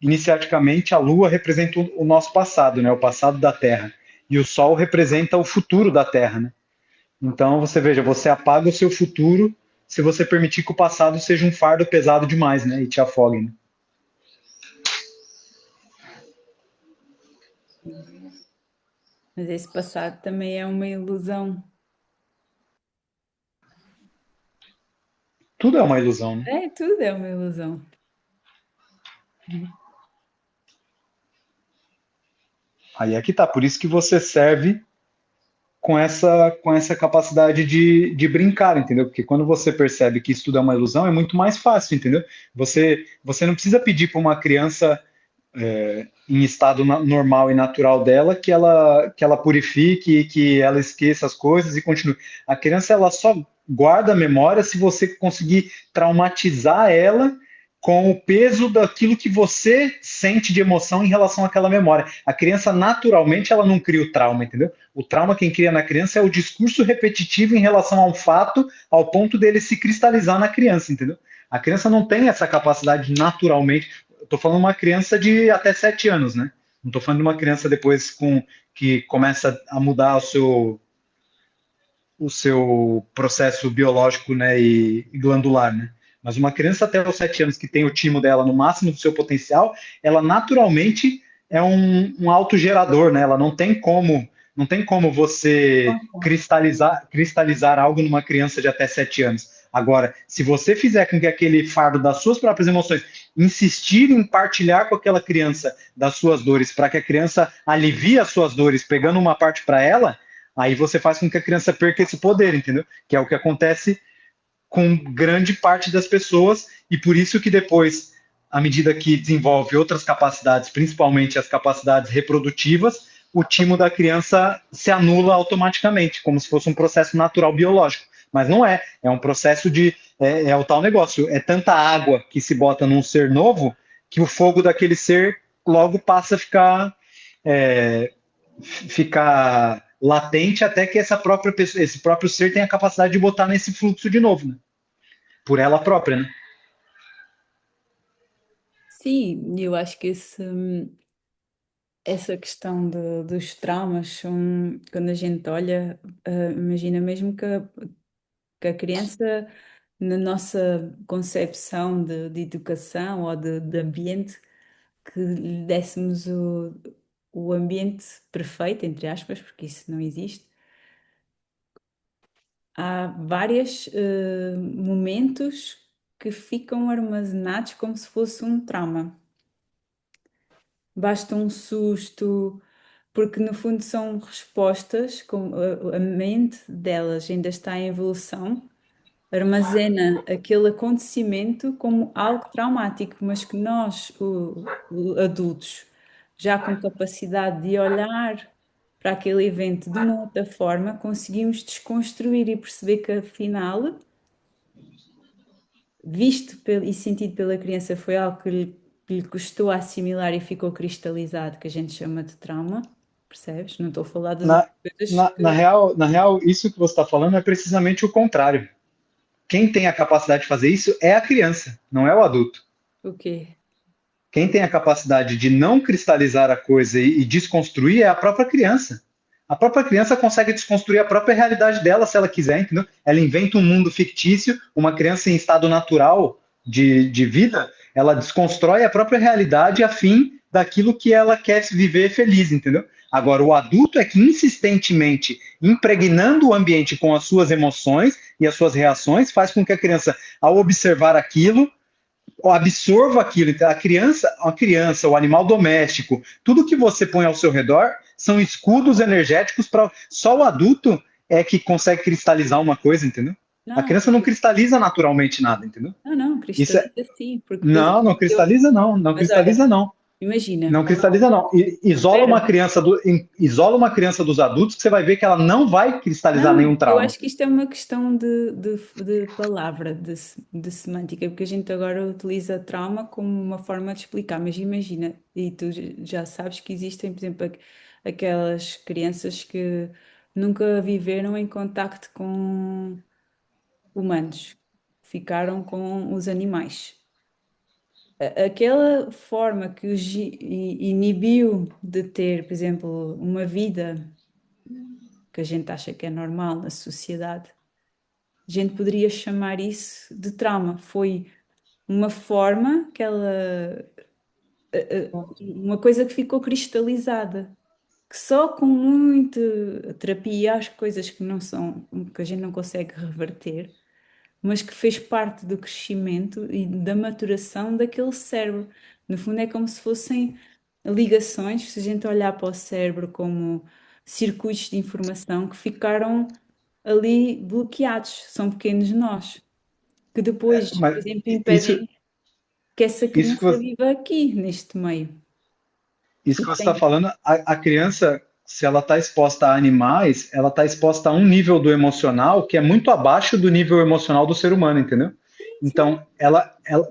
iniciaticamente, a Lua representa o nosso passado, né? O passado da Terra. E o Sol representa o futuro da Terra, né? Então, você veja, você apaga o seu futuro se você permitir que o passado seja um fardo pesado demais, né? E te afogue, né? Mas esse passado também é uma ilusão. Tudo é uma ilusão, né? Tudo é uma ilusão. Aí é que tá. Por isso que você serve com essa capacidade de brincar, entendeu? Porque quando você percebe que isso tudo é uma ilusão, é muito mais fácil, entendeu? Você não precisa pedir para uma criança em estado normal e natural dela que ela purifique, que ela esqueça as coisas e continue. A criança ela só guarda a memória se você conseguir traumatizar ela com o peso daquilo que você sente de emoção em relação àquela memória. A criança, naturalmente, ela não cria o trauma, entendeu? O trauma quem cria na criança é o discurso repetitivo em relação a um fato, ao ponto dele se cristalizar na criança, entendeu? A criança não tem essa capacidade naturalmente. Estou falando de uma criança de até 7 anos, né? Não estou falando de uma criança depois que começa a mudar o seu processo biológico, né, e glandular, né? Mas uma criança até os 7 anos que tem o timo dela no máximo do seu potencial, ela naturalmente é um autogerador, né? Ela não tem como você cristalizar algo numa criança de até 7 anos. Agora, se você fizer com que aquele fardo das suas próprias emoções insistir em partilhar com aquela criança das suas dores, para que a criança alivie as suas dores, pegando uma parte para ela, aí você faz com que a criança perca esse poder, entendeu? Que é o que acontece com grande parte das pessoas, e por isso que depois, à medida que desenvolve outras capacidades, principalmente as capacidades reprodutivas, o timo da criança se anula automaticamente, como se fosse um processo natural biológico. Mas não é um processo é o tal negócio, é tanta água que se bota num ser novo, que o fogo daquele ser logo passa a ficar latente até que esse próprio ser tenha a capacidade de botar nesse fluxo de novo, né? Por ela própria, né? Sim, eu acho que essa questão dos traumas são, quando a gente olha, imagina mesmo que a criança, na nossa concepção de educação ou de ambiente, que lhe dessemos o ambiente perfeito, entre aspas, porque isso não existe. Há vários momentos que ficam armazenados como se fosse um trauma. Basta um susto, porque no fundo são respostas, a mente delas ainda está em evolução, armazena aquele acontecimento como algo traumático, mas que nós, adultos, já com capacidade de olhar para aquele evento de uma outra forma, conseguimos desconstruir e perceber que afinal, visto e sentido pela criança, foi algo que lhe custou assimilar e ficou cristalizado, que a gente chama de trauma, percebes? Não estou a falar das Na, outras coisas na, na real, na real, isso que você está falando é precisamente o contrário. Quem tem a capacidade de fazer isso é a criança, não é o adulto. O quê? Quem tem a capacidade de não cristalizar a coisa e desconstruir é a própria criança. A própria criança consegue desconstruir a própria realidade dela se ela quiser, entendeu? Ela inventa um mundo fictício, uma criança em estado natural de vida, ela desconstrói a própria realidade a fim daquilo que ela quer viver feliz, entendeu? Agora, o adulto é que insistentemente impregnando o ambiente com as suas emoções e as suas reações, faz com que a criança, ao observar aquilo, absorva aquilo. Então, a criança, o animal doméstico, tudo que você põe ao seu redor são escudos energéticos para só o adulto é que consegue cristalizar uma coisa, entendeu? A Não, criança não cristaliza naturalmente nada, entendeu? não, Isso é... cristaliza sim, porque depois Não, não cristaliza não, não mas olha, cristaliza não. imagina, Não cristaliza não. Isola uma criança dos adultos que você vai ver que ela não vai cristalizar não, nenhum eu trauma. acho que isto é uma questão de palavra, de semântica, porque a gente agora utiliza trauma como uma forma de explicar, mas imagina, e tu já sabes que existem, por exemplo, aquelas crianças que nunca viveram em contacto com humanos, ficaram com os animais. Aquela forma que os inibiu de ter, por exemplo, uma vida que a gente acha que é normal na sociedade, a gente poderia chamar isso de trauma. Foi uma forma que uma coisa que ficou cristalizada, que só com muita terapia, as coisas que não são, que a gente não consegue reverter, mas que fez parte do crescimento e da maturação daquele cérebro. No fundo, é como se fossem ligações, se a gente olhar para o cérebro como circuitos de informação que ficaram ali bloqueados, são pequenos nós, que depois, por Mas exemplo, isso, impedem que essa isso que criança você, viva aqui, neste meio. isso E que você está tem. falando, a criança, se ela está exposta a animais, ela está exposta a um nível do emocional que é muito abaixo do nível emocional do ser humano, entendeu? Então,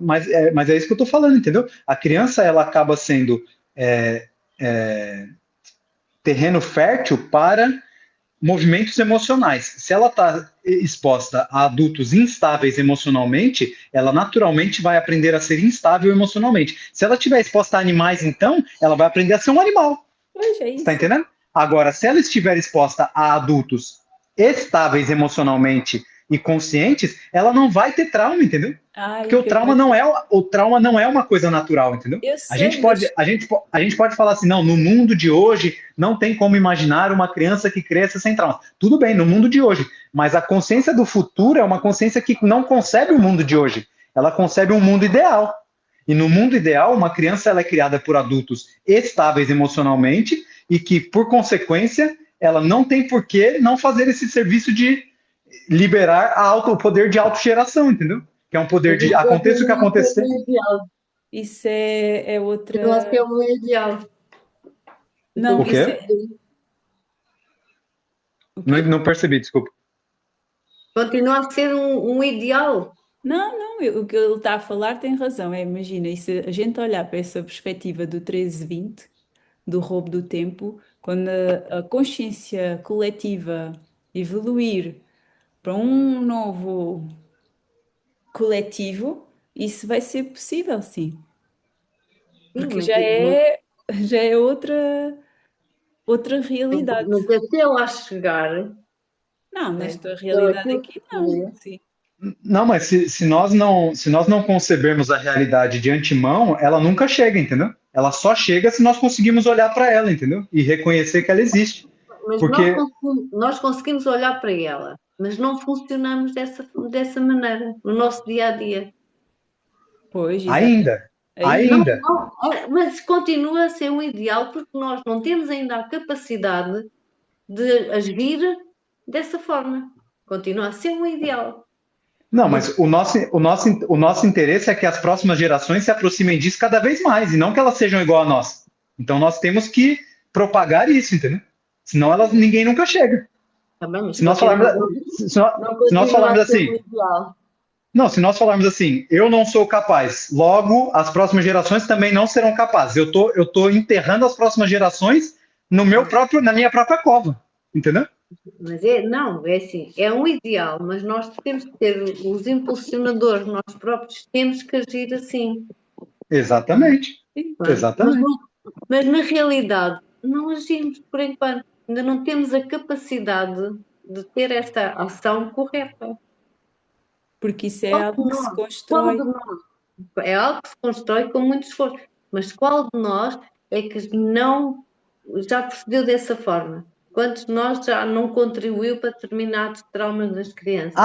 mas é isso que eu estou falando, entendeu? A criança, ela acaba sendo é, é, terreno fértil para movimentos emocionais. Se ela está exposta a adultos instáveis emocionalmente, ela naturalmente vai aprender a ser instável emocionalmente. Se ela estiver exposta a animais, então, ela vai aprender a ser um animal. Pois é Está isso. entendendo? Agora, se ela estiver exposta a adultos estáveis emocionalmente e conscientes, ela não vai ter trauma, entendeu? Porque Ai, o trauma não é uma coisa natural, entendeu? eu A sei, gente pode, mas a gente pode falar assim, não, no mundo de hoje não tem como imaginar uma criança que cresça sem trauma. Tudo bem, no mundo de hoje, mas a consciência do futuro é uma consciência que não concebe o mundo de hoje. Ela concebe um mundo ideal. E no mundo ideal, uma criança ela é criada por adultos estáveis emocionalmente e que, por consequência, ela não tem por que não fazer esse serviço de liberar o poder de autogeração, entendeu? Que é um poder Mas de isso aconteça o que continua a ser acontecer. o ideal. isso é Continua a outra. ser o ideal. Não, O isso quê? é. O Não, quê? não percebi, desculpa. Continua a ser um ideal. Não, o que ele está a falar tem razão. Imagina, e se a gente olhar para essa perspectiva do 1320, do roubo do tempo, quando a consciência coletiva evoluir para um novo coletivo, isso vai ser possível, sim. Sim, Porque mas, já é outra realidade. mas até lá chegar, Não, né, nesta eu realidade aquilo aqui, que não. vê, Sim. Não, mas se nós não concebermos a realidade de antemão, ela nunca chega, entendeu? Ela só chega se nós conseguimos olhar para ela, entendeu? E reconhecer que ela existe. mas Porque nós conseguimos olhar para ela, mas não funcionamos dessa maneira no nosso dia a dia. Pois, exato. ainda, Aí, Não, ainda, mas continua a ser um ideal porque nós não temos ainda a capacidade de agir dessa forma. Continua a ser um ideal. não, Mas mas o nosso interesse é que as próximas gerações se aproximem disso cada vez mais, e não que elas sejam igual a nós. Então nós temos que propagar isso, entendeu? Senão ninguém nunca chega. também, mas Se nós falarmos, não se nós continua falarmos a ser assim, um ideal. não, se nós falarmos assim, eu não sou capaz, logo as próximas gerações também não serão capazes. Eu tô enterrando as próximas gerações na minha própria cova, entendeu? Mas não, é assim, é um ideal, mas nós temos que ter os impulsionadores, nós próprios temos que agir assim. Exatamente, sim. Pronto. exatamente. Mas na realidade, não agimos por enquanto. ainda não temos a capacidade de ter esta ação correta. Porque isso é Qual algo de que se nós? constrói. Qual de nós? É algo que se constrói com muito esforço. Mas qual de nós é que não já procedeu dessa forma? Quantos de nós já não contribuiu para determinados traumas das crianças?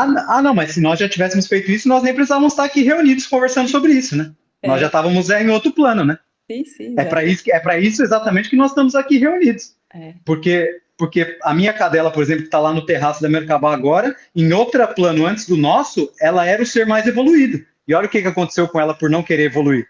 Não, mas se nós já tivéssemos feito isso, nós nem precisávamos estar aqui reunidos conversando sobre isso, né? Nós já estávamos em outro plano, né? Sim, É para isso exatamente que nós estamos aqui reunidos. É. Porque a minha cadela, por exemplo, que está lá no terraço da Merkabah agora, em outro plano antes do nosso, ela era o ser mais evoluído. E olha o que aconteceu com ela por não querer evoluir.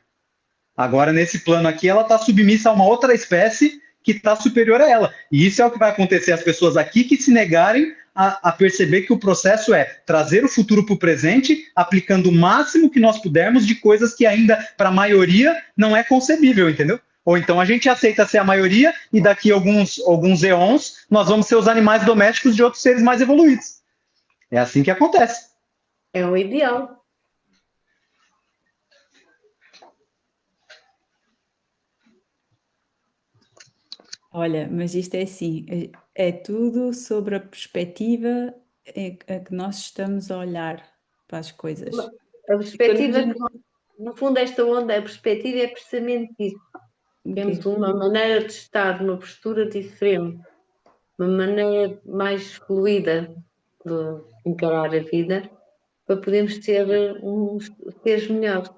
Agora, nesse plano aqui, ela está submissa a uma outra espécie que está superior a ela. E isso é o que vai acontecer às pessoas aqui que se negarem a perceber que o processo é trazer o futuro para o presente, aplicando o máximo que nós pudermos de coisas que ainda, para a maioria, não é concebível, entendeu? Ou então a gente aceita ser a maioria e daqui a alguns eons nós vamos ser os animais domésticos de outros seres mais evoluídos. É assim que acontece. É o ideal. Olha, mas isto é assim, é tudo sobre a perspectiva a que nós estamos a olhar para as coisas. A perspectiva, no fundo, esta onda, a perspectiva é precisamente isso. Temos uma maneira de estar, uma postura diferente, uma maneira mais fluida de encarar a vida, para podermos ter uns seres melhores.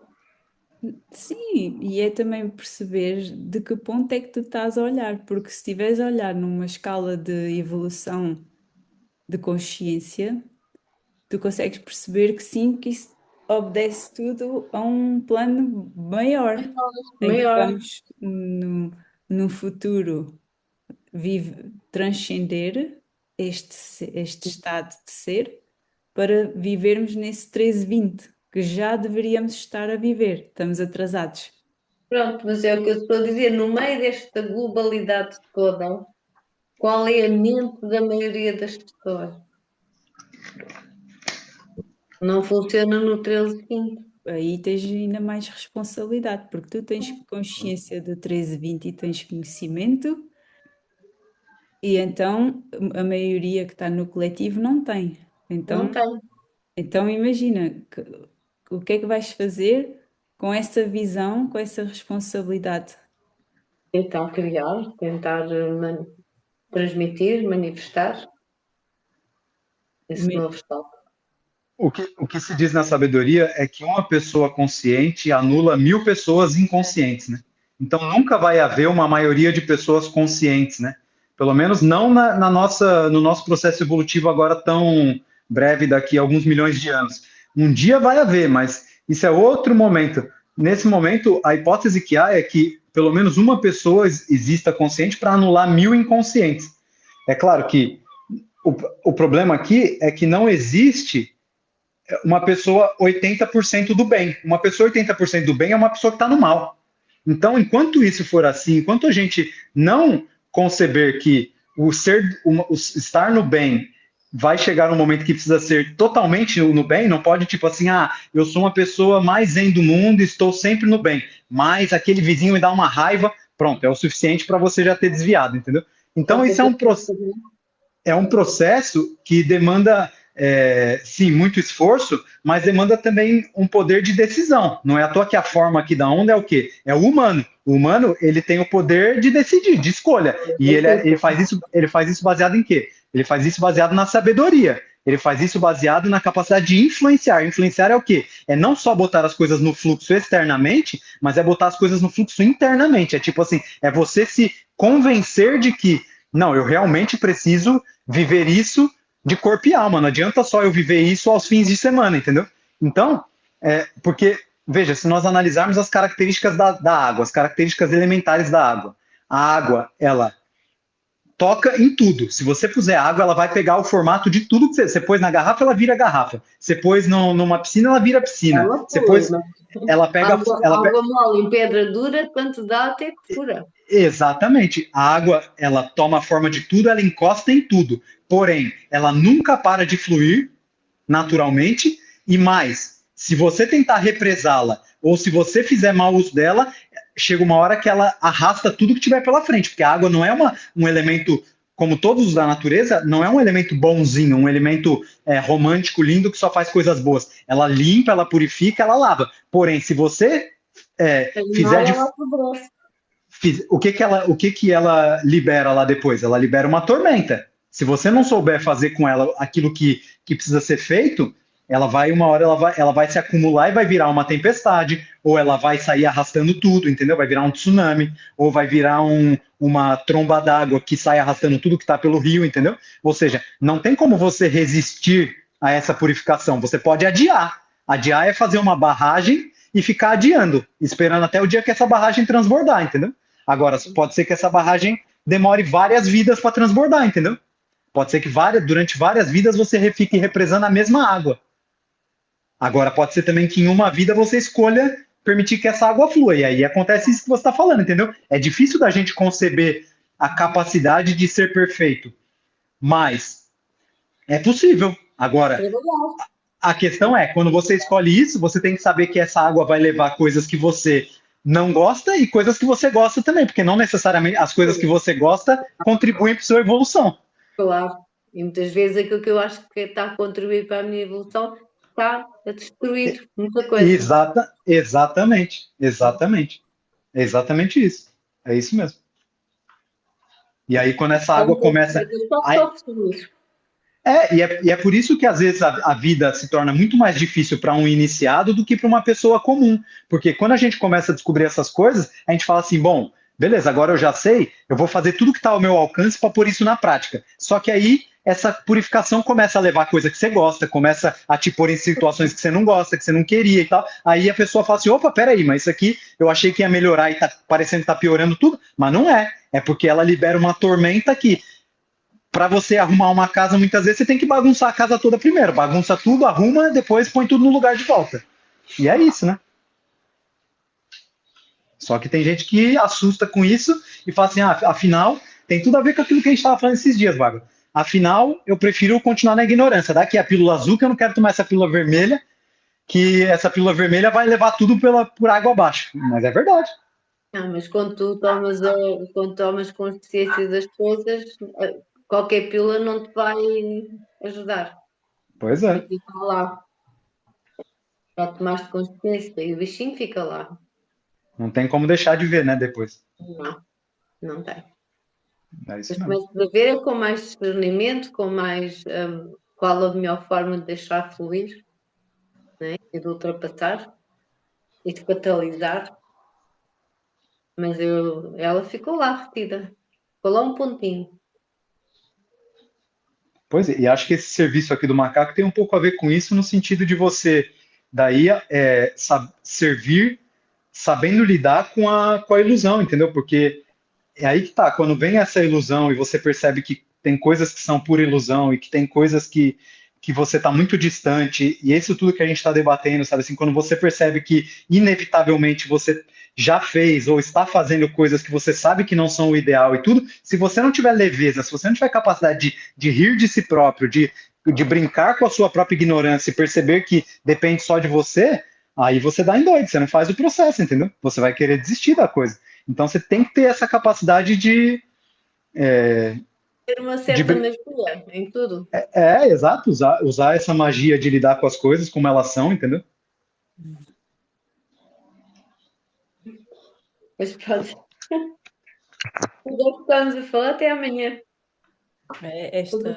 Sim, e é também perceber de que ponto é que tu estás a olhar, porque se estiveres a olhar numa escala de evolução de consciência, tu consegues perceber que sim, que isso obedece tudo a um plano maior, em que vamos no futuro transcender este estado de ser para vivermos nesse 1320 que já deveríamos estar a viver. Estamos atrasados. Pronto, mas é o que eu estou a dizer, no meio desta globalidade toda, qual é a mente da maioria das pessoas? Não funciona no 1320. Aí tens ainda mais responsabilidade, porque tu tens consciência do 1320 e tens conhecimento, e então a maioria que está no coletivo não tem. Não tem. Então imagina, o que é que vais fazer com essa visão, com essa responsabilidade? Tentar criar, tentar transmitir, manifestar esse novo estado. O que se diz na sabedoria é que uma pessoa consciente anula 1000 pessoas inconscientes, né? Então nunca vai haver uma maioria de pessoas conscientes, né? Pelo menos não no nosso processo evolutivo agora tão breve, daqui a alguns milhões de anos. Um dia vai haver, mas isso é outro momento. Nesse momento, a hipótese que há é que pelo menos uma pessoa exista consciente para anular 1000 inconscientes. É claro que o problema aqui é que não existe uma pessoa 80% do bem. Uma pessoa 80% do bem é uma pessoa que está no mal. Então, enquanto isso for assim, enquanto a gente não conceber que o estar no bem vai chegar um momento que precisa ser totalmente no bem, não pode tipo assim, eu sou uma pessoa mais zen do mundo, estou sempre no bem, mas aquele vizinho me dá uma raiva, pronto, é o suficiente para você já ter desviado, entendeu? Então, isso é um processo que demanda sim, muito esforço, mas demanda também um poder de decisão. Não é à toa que a forma aqui da onda é o quê? É o humano. O humano, ele tem o poder de decidir, de escolha. E ele faz isso baseado em quê? Ele faz isso baseado na sabedoria. Ele faz isso baseado na capacidade de influenciar. Influenciar é o quê? É não só botar as coisas no fluxo externamente, mas é botar as coisas no fluxo internamente. É tipo assim, é você se convencer de que, não, eu realmente preciso viver isso de corpo e alma, não adianta só eu viver isso aos fins de semana, entendeu? Então, porque, veja, se nós analisarmos as características da água, as características elementares da água, a água, ela toca em tudo. Se você puser água, ela vai pegar o formato de tudo que você pôs na garrafa, ela vira garrafa. Você pôs numa piscina, ela vira piscina. Você pôs, ela pega... Água mole em pedra dura, tanto dá até que fura. Exatamente. A água, ela toma a forma de tudo, ela encosta em tudo. Porém, ela nunca para de fluir naturalmente, e mais, se você tentar represá-la, ou se você fizer mau uso dela, chega uma hora que ela arrasta tudo que tiver pela frente, porque a água não é um elemento como todos os da natureza, não é um elemento bonzinho, um elemento romântico, lindo, que só faz coisas boas. Ela limpa, ela purifica, ela lava. Porém, se você fizer de... O que ela libera lá depois? Ela libera uma tormenta. Se você não souber fazer com ela aquilo que precisa ser feito, uma hora ela vai se acumular e vai virar uma tempestade, ou ela vai sair arrastando tudo, entendeu? Vai virar um tsunami, ou vai virar uma tromba d'água que sai arrastando tudo que está pelo rio, entendeu? Ou seja, não tem como você resistir a essa purificação. Você pode adiar. Adiar é fazer uma barragem e ficar adiando, esperando até o dia que essa barragem transbordar, entendeu? Agora, pode ser que essa barragem demore várias vidas para transbordar, entendeu? Pode ser que durante várias vidas você fique represando a mesma água. Agora, pode ser também que em uma vida você escolha permitir que essa água flua. E aí acontece isso que você está falando, entendeu? É difícil da gente conceber a capacidade de ser perfeito. Mas é possível. Agora, a questão é, quando você escolhe isso, você tem que saber que essa água vai levar coisas que você não gosta e coisas que você gosta também, porque não necessariamente as coisas que você gosta contribuem para a sua evolução. Claro. E muitas vezes aquilo que eu acho que está a contribuir para a minha evolução está a destruir muita coisa. Exatamente. É exatamente isso. É isso mesmo. E aí, quando essa água começa. E é por isso que às vezes a vida se torna muito mais difícil para um iniciado do que para uma pessoa comum. Porque quando a gente começa a descobrir essas coisas, a gente fala assim: bom, beleza, agora eu já sei, eu vou fazer tudo que está ao meu alcance para pôr isso na prática. Só que aí essa purificação começa a levar coisa que você gosta, começa a te pôr em situações que você não gosta, que você não queria e tal. Aí a pessoa fala assim: opa, peraí, mas isso aqui eu achei que ia melhorar e tá parecendo que tá piorando tudo, mas não é. É porque ela libera uma tormenta que, para você arrumar uma casa, muitas vezes você tem que bagunçar a casa toda primeiro. Bagunça tudo, arruma, depois põe tudo no lugar de volta. E é isso, né? Só que tem gente que assusta com isso e fala assim: afinal, tem tudo a ver com aquilo que a gente estava falando esses dias, Vago. Afinal, eu prefiro continuar na ignorância. Dá aqui a pílula azul, que eu não quero tomar essa pílula vermelha, que essa pílula vermelha vai levar tudo por água abaixo. Mas é verdade. Não, mas quando tu tomas consciência das coisas, qualquer pílula não te vai ajudar. Pois é. Fica lá. Já tomaste consciência e o bichinho fica lá. Não tem como deixar de ver, né, depois. Não tem. É isso Mas mesmo. começas a ver com mais discernimento, com mais qual a melhor forma de deixar fluir, né? E de ultrapassar e de catalisar. Mas ela ficou lá retida. Ficou lá um pontinho. Pois é, e acho que esse serviço aqui do macaco tem um pouco a ver com isso, no sentido de você daí servir sabendo lidar com a ilusão, entendeu? Porque é aí que tá, quando vem essa ilusão e você percebe que tem coisas que são pura ilusão e que tem coisas que você está muito distante, e isso tudo que a gente está debatendo, sabe assim, quando você percebe que inevitavelmente você já fez ou está fazendo coisas que você sabe que não são o ideal e tudo, se você não tiver leveza, se você não tiver capacidade de rir de si próprio, de brincar com a sua própria ignorância e perceber que depende só de você, aí você dá em doido, você não faz o processo, entendeu? Você vai querer desistir da coisa. Então você tem que ter essa capacidade de Ter uma certa magia em tudo. Exato, usar essa magia de lidar com as coisas como elas são, entendeu? Mas pronto. Já estamos a falar até amanhã. Esta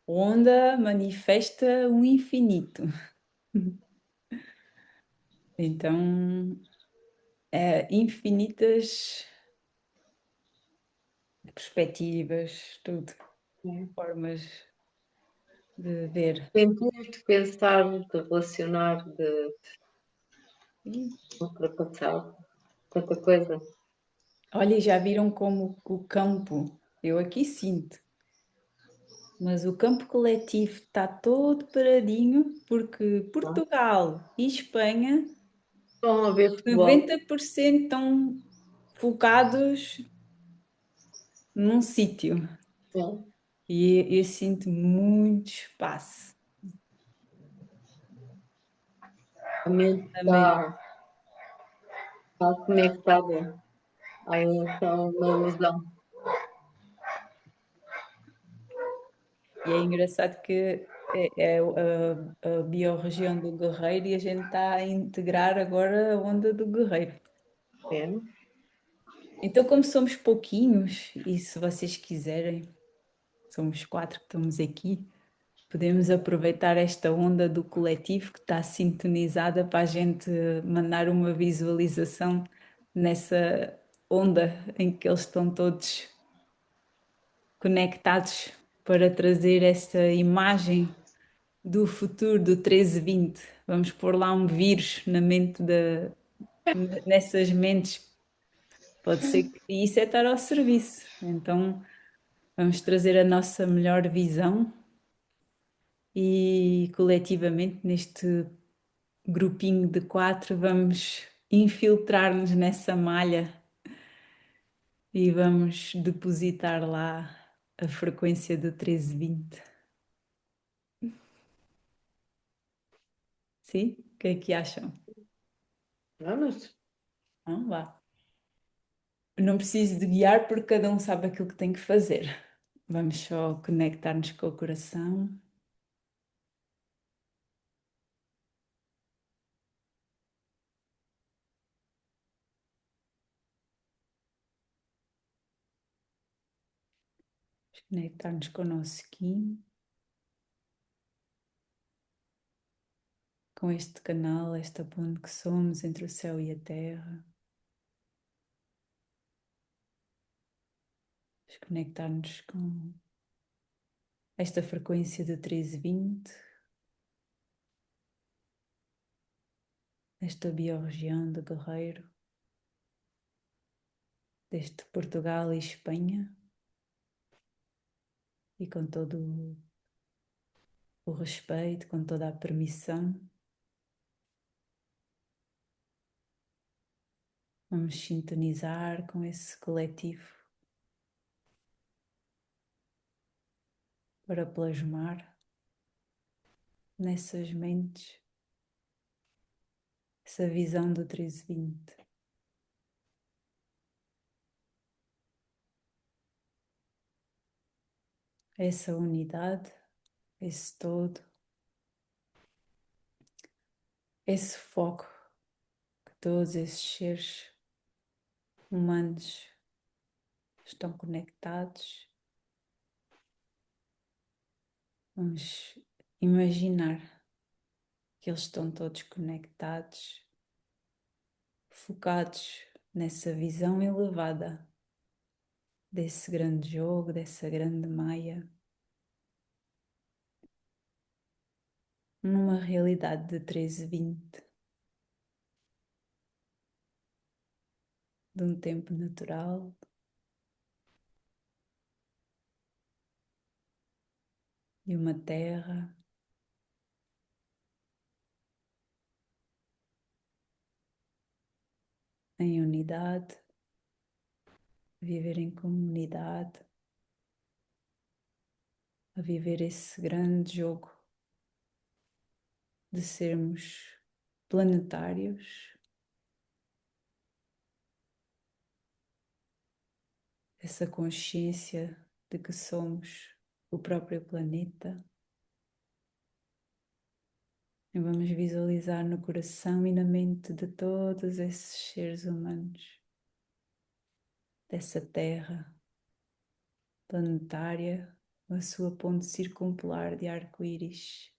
onda manifesta o infinito. Então, infinitas perspectivas, tudo, formas de ver. Sentir, de pensar, de relacionar, de ultrapassar tanta coisa. Olha, já viram como o campo, eu aqui sinto, mas o campo coletivo está todo paradinho porque Portugal e Espanha, Estão a ver futebol. 90% estão focados num sítio. E eu sinto muito espaço. A mente está conectada. Aí então uma ilusão. E é engraçado que é a biorregião do Guerreiro e a gente está a integrar agora a onda do Guerreiro. É. Então, como somos pouquinhos, e se vocês quiserem, somos 4 que estamos aqui, podemos aproveitar esta onda do coletivo que está sintonizada para a gente mandar uma visualização nessa onda em que eles estão todos conectados para trazer esta imagem do futuro do 1320. Vamos pôr lá um vírus na mente nessas mentes. Pode ser que e isso é estar ao serviço. Então vamos trazer a nossa melhor visão e coletivamente neste grupinho de 4 vamos infiltrar-nos nessa malha e vamos depositar lá a frequência do 1320. Sim? O que é que acham? Vamos. Não, vá. Não preciso de guiar porque cada um sabe aquilo que tem que fazer. Vamos só conectar-nos com o coração. Conectar-nos com o nosso Kim, com este canal, esta ponte que somos entre o céu e a terra. Conectar-nos com esta frequência do 1320, esta biorregião do Guerreiro, deste Portugal e Espanha, e com todo o respeito, com toda a permissão. Vamos sintonizar com esse coletivo para plasmar nessas mentes essa visão do 1320. Essa unidade, esse todo, esse foco que todos esses seres humanos estão conectados. Vamos imaginar que eles estão todos conectados, focados nessa visão elevada desse grande jogo, dessa grande maia, numa realidade de 1320, de um tempo natural, de uma terra em unidade, viver em comunidade, a viver esse grande jogo de sermos planetários, essa consciência de que somos o próprio planeta. E vamos visualizar no coração e na mente de todos esses seres humanos, dessa Terra planetária, a sua ponte circumpolar de arco-íris.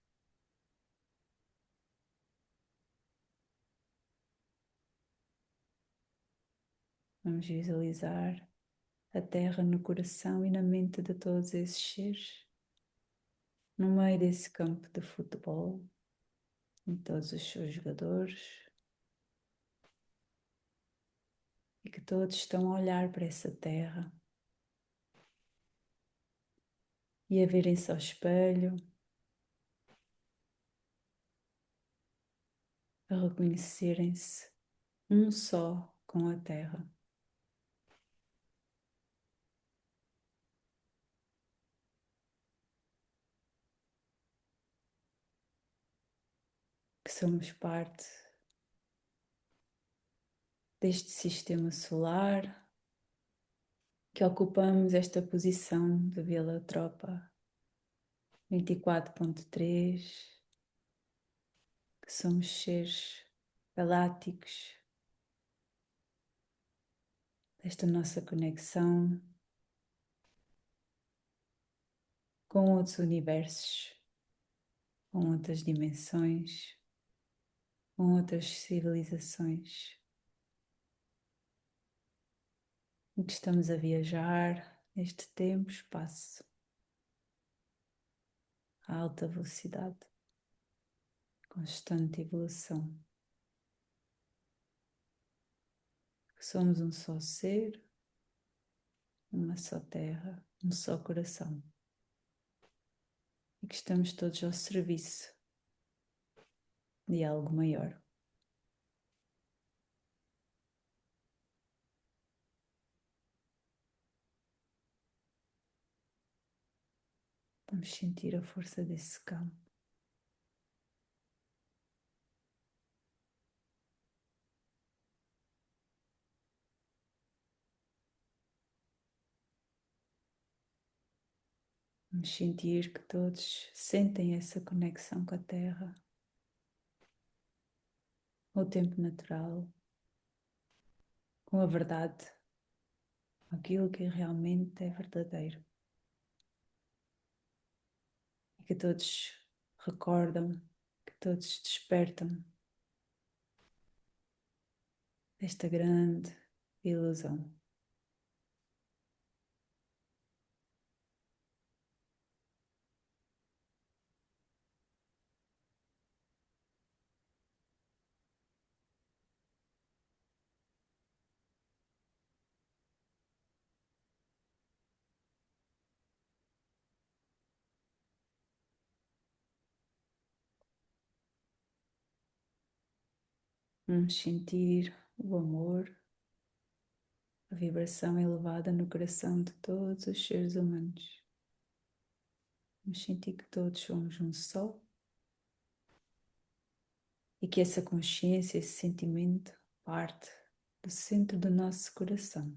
Vamos visualizar a Terra no coração e na mente de todos esses seres, no meio desse campo de futebol, em todos os seus jogadores, e que todos estão a olhar para essa Terra e a verem-se ao espelho, a reconhecerem-se um só com a Terra. Que somos parte deste sistema solar, que ocupamos esta posição de Vela Tropa 24.3, que somos seres galácticos, desta nossa conexão com outros universos, com outras dimensões, com outras civilizações, e que estamos a viajar neste tempo, espaço, a alta velocidade, constante evolução. Que somos um só ser, uma só terra, um só coração. E que estamos todos ao serviço de algo maior. Vamos sentir a força desse campo. Vamos sentir que todos sentem essa conexão com a Terra, com o tempo natural, com a verdade, aquilo que realmente é verdadeiro. E que todos recordam, que todos despertam desta grande ilusão. Vamos sentir o amor, a vibração elevada no coração de todos os seres humanos. Vamos sentir que todos somos um só e que essa consciência, esse sentimento parte do centro do nosso coração.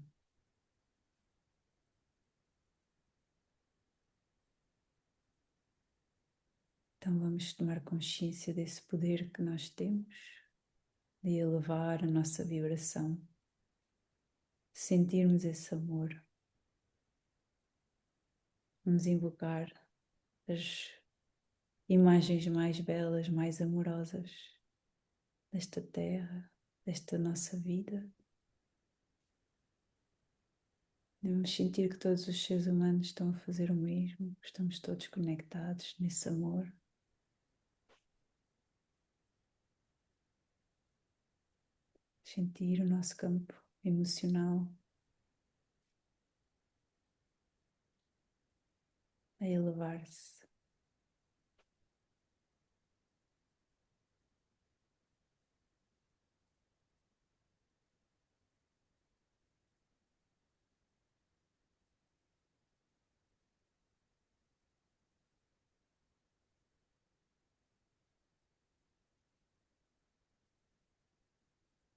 Então vamos tomar consciência desse poder que nós temos de elevar a nossa vibração, sentirmos esse amor. Vamos invocar as imagens mais belas, mais amorosas desta terra, desta nossa vida. Devemos sentir que todos os seres humanos estão a fazer o mesmo, estamos todos conectados nesse amor. Sentir o nosso campo emocional a elevar-se.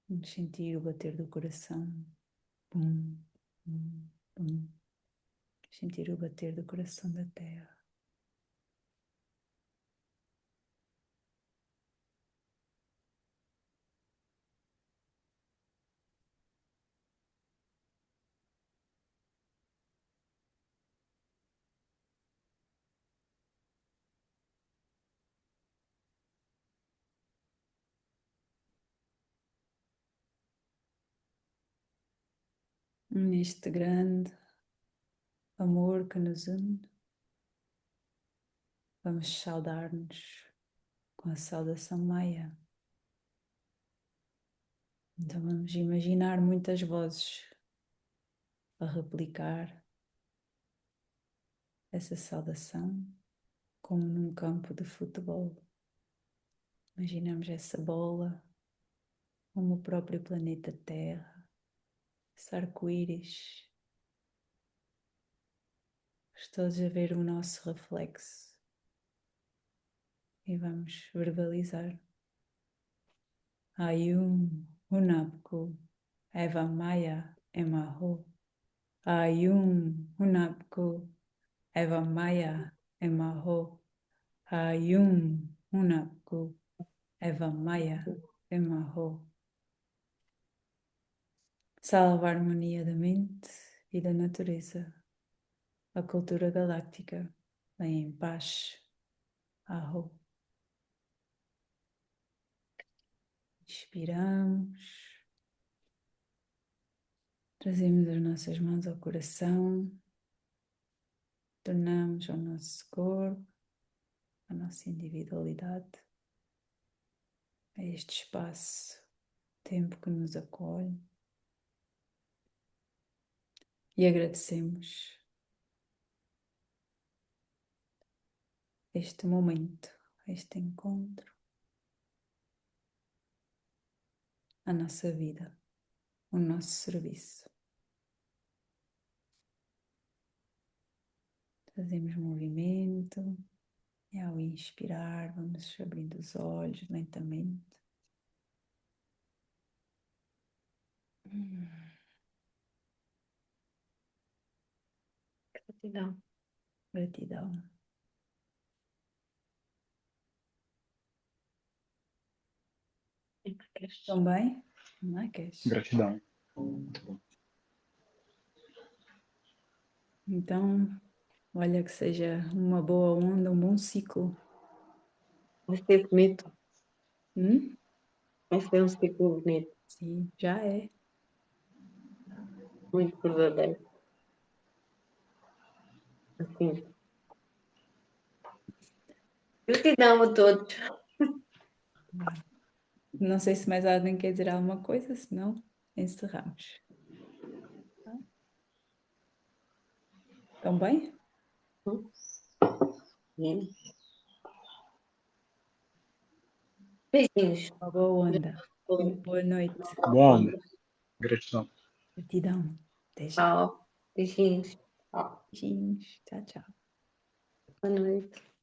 Vamos sentir o bater do coração. Bum, bum, bum. Sentir o bater do coração da terra. Neste grande amor que nos une, vamos saudar-nos com a saudação maia. Então vamos imaginar muitas vozes a replicar essa saudação como num campo de futebol. Imaginamos essa bola como o próprio planeta Terra, esse arco-íris. Todos a ver o nosso reflexo e vamos verbalizar. Ayum Hunapku Eva Maya Emaho. Ayum Hunapku Eva Maya Emaho. Ayum Hunaku Eva Maia Emaho. Salva a harmonia da mente e da natureza. A cultura galáctica vem em paz. Aho. Inspiramos. Trazemos as nossas mãos ao coração. Tornamos ao nosso corpo, à nossa individualidade, a este espaço, tempo que nos acolhe. E agradecemos este momento, este encontro, a nossa vida, o nosso serviço. Fazemos movimento e ao inspirar vamos abrindo os olhos lentamente. Gratidão. Gratidão. Estão bem? Não é, Cash? Gratidão. Muito bom. Então, olha que seja uma boa onda, um bom ciclo. Vai ser bonito. Hum? Vai ser um ciclo bonito. Sim, já é. Muito verdadeiro. Assim. Gratidão a todos. Não sei se mais alguém quer dizer alguma coisa, senão encerramos. Estão bem? Beijinhos. Uma boa onda. Uma boa noite. Boa onda. Gratidão. Gratidão. Até já. Tchau. Beijinhos. Tchau. Beijinhos. Tchau, tchau. Boa noite.